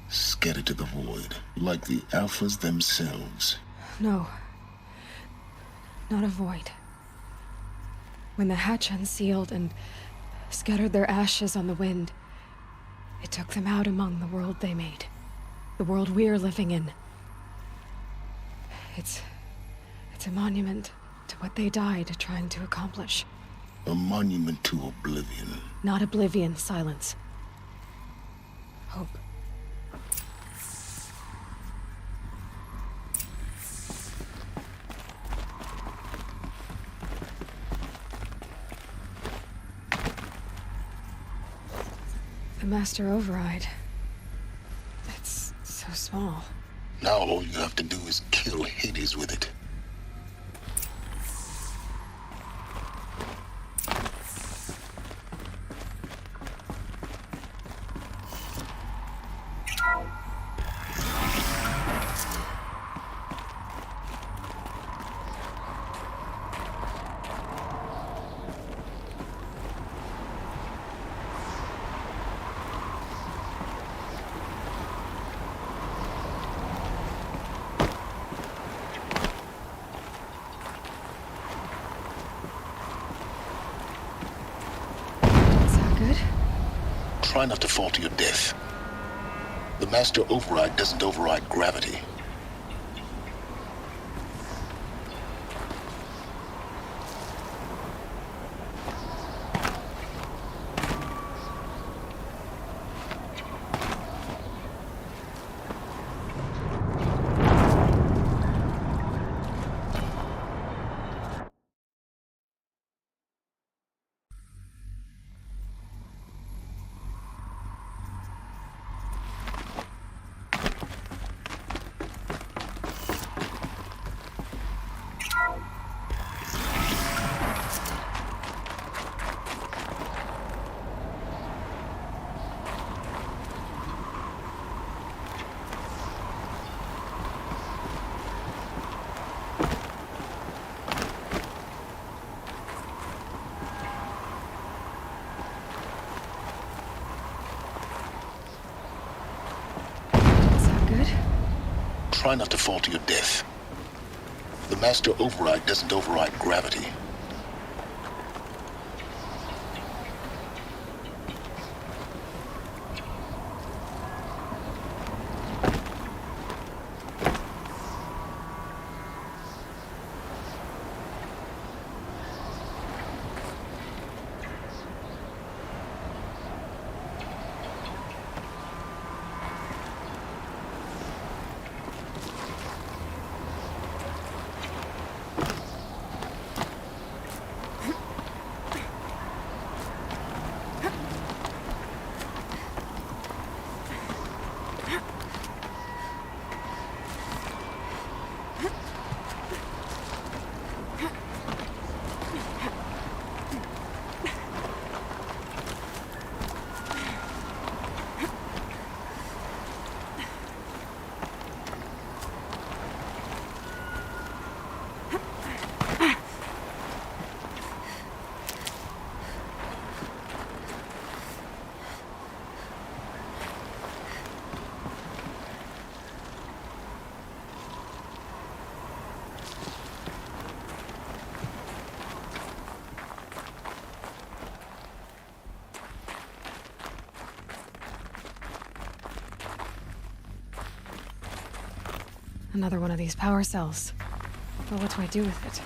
scattered to the void, like the Alphas themselves. No. Not a void. When the hatch unsealed and scattered their ashes on the wind, it took them out among the world they made. The world we're living in. It's a monument to what they died trying to accomplish. A monument to oblivion. Not oblivion, silence. Hope. The master override. It's so small. Now all you have to do is kill Hades with it. Try not to fall to your death. The master override doesn't override gravity. Try not to fall to your death. The master override doesn't override gravity. Another one of these power cells. But what do I do with it?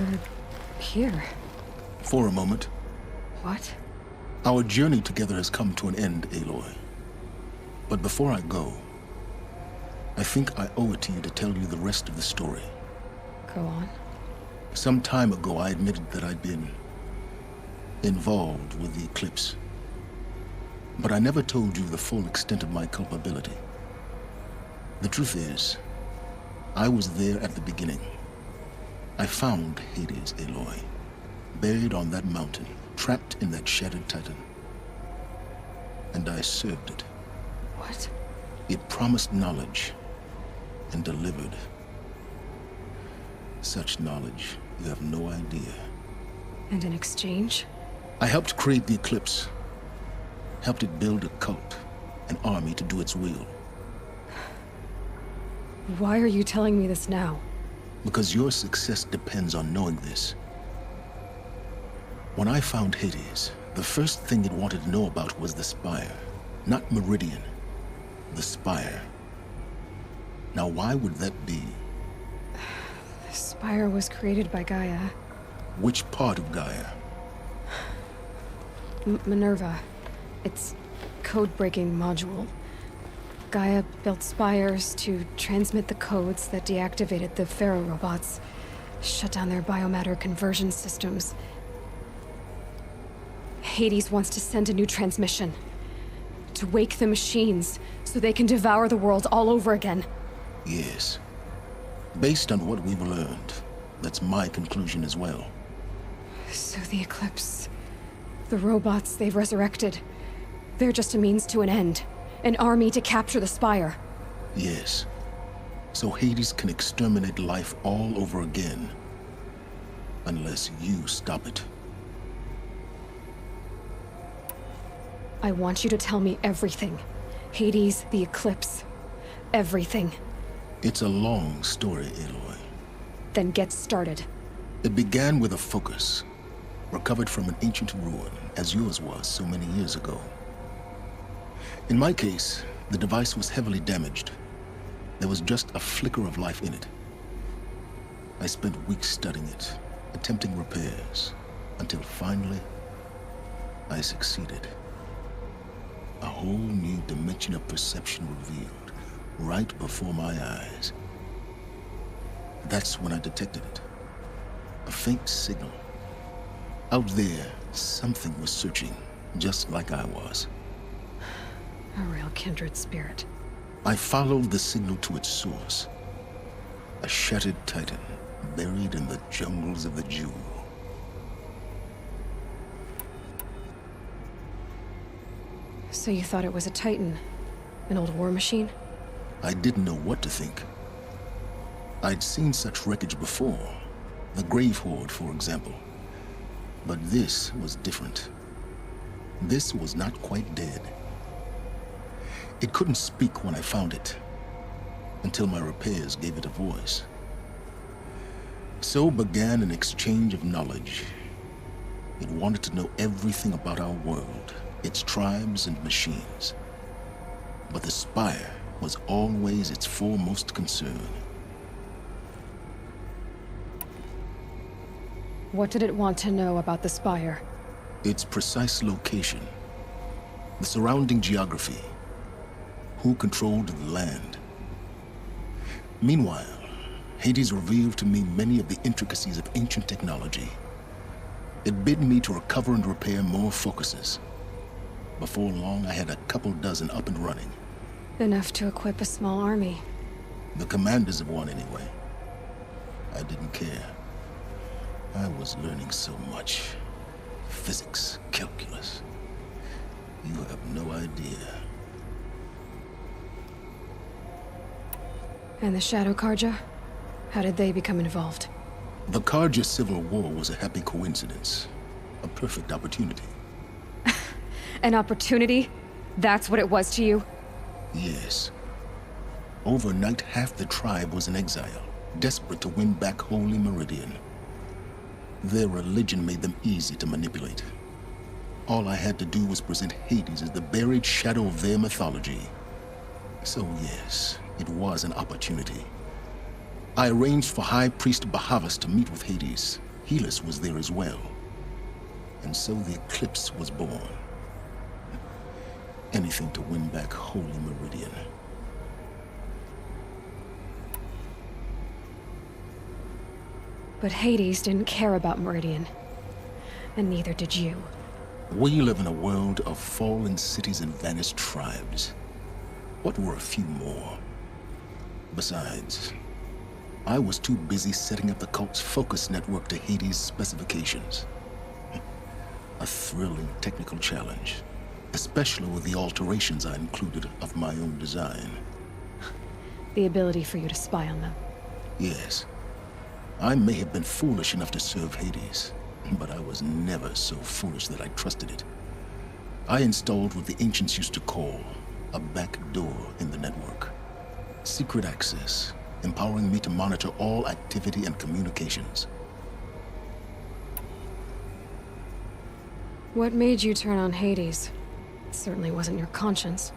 You're here. For a moment. What? Our journey together has come to an end, Aloy. But before I go, I think I owe it to you to tell you the rest of the story. Go on. Some time ago, I admitted that I'd been involved with the eclipse. But I never told you the full extent of my culpability. The truth is, I was there at the beginning. I found Hades, Aloy, buried on that mountain, trapped in that shattered titan. And I served it. What? It promised knowledge and delivered. Such knowledge, you have no idea. And in exchange? I helped create the eclipse. Helped it build a cult, an army to do its will. Why are you telling me this now? Because your success depends on knowing this. When I found Hades, the first thing it wanted to know about was the Spire. Not Meridian. The Spire. Now why would that be? The Spire was created by Gaia. Which part of Gaia? Minerva. Its code-breaking module. Gaia built spires to transmit the codes that deactivated the Pharaoh robots, shut down their biomatter conversion systems. Hades wants to send a new transmission. To wake the machines, so they can devour the world all over again. Yes. Based on what we've learned, that's my conclusion as well. So the Eclipse... the robots they've resurrected... they're just a means to an end. An army to capture the Spire. Yes. So Hades can exterminate life all over again. Unless you stop it. I want you to tell me everything. Hades, the Eclipse. Everything. It's a long story, Aloy. Then get started. It began with a focus. Recovered from an ancient ruin, as yours was so many years ago. In my case, the device was heavily damaged. There was just a flicker of life in it. I spent weeks studying it, attempting repairs, until finally, I succeeded. A whole new dimension of perception revealed, right before my eyes. That's when I detected it. A faint signal. Out there, something was searching, just like I was. A real kindred spirit. I followed the signal to its source. A shattered titan, buried in the jungles of the Jewel. So you thought it was a titan? An old war machine? I didn't know what to think. I'd seen such wreckage before. The Grave Horde, for example. But this was different. This was not quite dead. It couldn't speak when I found it, until my repairs gave it a voice. So began an exchange of knowledge. It wanted to know everything about our world, its tribes and machines. But the Spire was always its foremost concern. What did it want to know about the Spire? Its precise location, the surrounding geography, who controlled the land. Meanwhile, Hades revealed to me many of the intricacies of ancient technology. It bid me to recover and repair more focuses. Before long, I had a couple dozen up and running. Enough to equip a small army. The commanders of one, anyway. I didn't care. I was learning so much. Physics, calculus. You have no idea. And the Shadow Karja? How did they become involved? The Karja Civil War was a happy coincidence. A perfect opportunity. An opportunity? That's what it was to you? Yes. Overnight, half the tribe was in exile, desperate to win back Holy Meridian. Their religion made them easy to manipulate. All I had to do was present Hades as the buried shadow of their mythology. So yes, it was an opportunity. I arranged for High Priest Bahavas to meet with Hades, Helis was there as well. And so the eclipse was born. Anything to win back Holy Meridian. But Hades didn't care about Meridian. And neither did you. We live in a world of fallen cities and vanished tribes. What were a few more? Besides, I was too busy setting up the cult's focus network to Hades' specifications. A thrilling technical challenge, especially with the alterations I included of my own design. The ability for you to spy on them. Yes. I may have been foolish enough to serve Hades, but I was never so foolish that I trusted it. I installed what the ancients used to call a back door in the network. Secret access, empowering me to monitor all activity and communications. What made you turn on Hades? It certainly wasn't your conscience.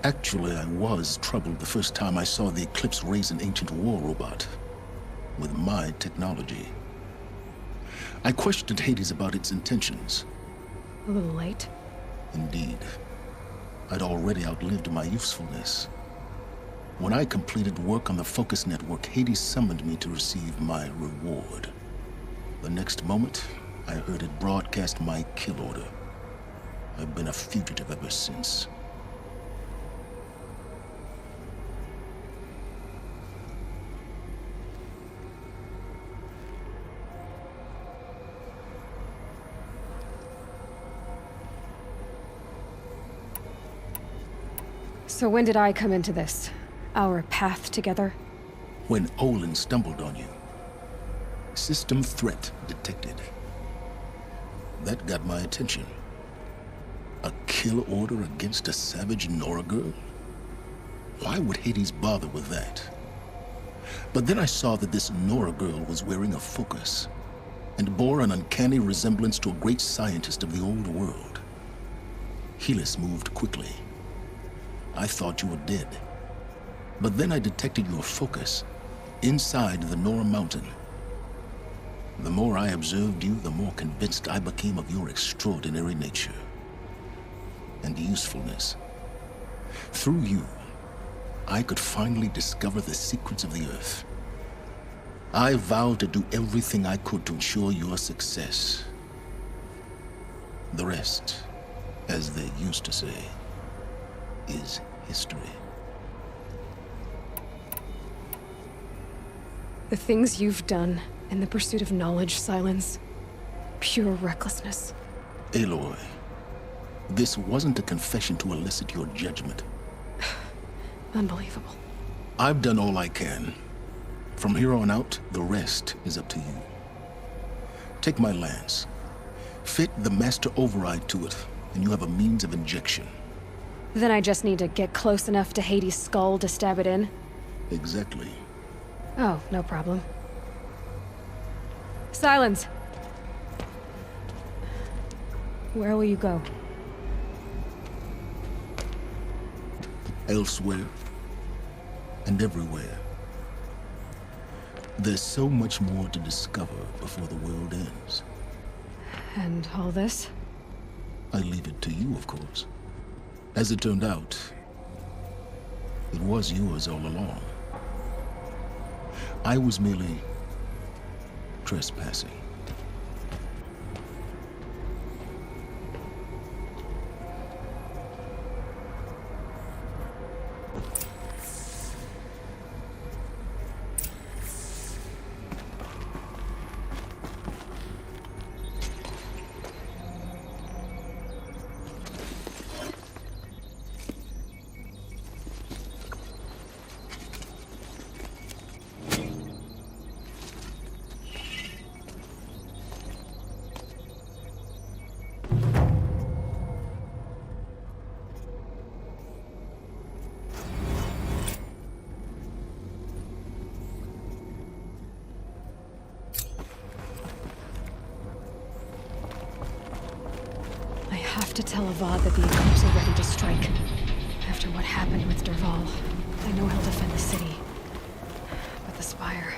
Actually, I was troubled the first time I saw the Eclipse raise an ancient war robot with my technology. I questioned Hades about its intentions. A little late. Indeed. I'd already outlived my usefulness. When I completed work on the Focus Network, Hades summoned me to receive my reward. The next moment, I heard it broadcast my kill order. I've been a fugitive ever since. So when did I come into this? Our path together? When Olin stumbled on you. System threat detected. That got my attention. A kill order against a savage Nora girl? Why would Hades bother with that? But then I saw that this Nora girl was wearing a focus and bore an uncanny resemblance to a great scientist of the old world. Helis moved quickly. I thought you were dead. But then I detected your focus inside the Nora mountain. The more I observed you, the more convinced I became of your extraordinary nature and usefulness. Through you, I could finally discover the secrets of the Earth. I vowed to do everything I could to ensure your success. The rest, as they used to say, is history. The things you've done in the pursuit of knowledge, Silence. Pure recklessness. Aloy, this wasn't a confession to elicit your judgment. Unbelievable. I've done all I can. From here on out, the rest is up to you. Take my lance. Fit the master override to it, and you have a means of injection. Then I just need to get close enough to Hades' skull to stab it in? Exactly. Oh, no problem. Silence! Where will you go? Elsewhere. And everywhere. There's so much more to discover before the world ends. And all this? I leave it to you, of course. As it turned out, it was yours all along. I was merely trespassing. To tell Avad that the Eclipse are ready to strike. After what happened with Derval, I know he'll defend the city. But the Spire...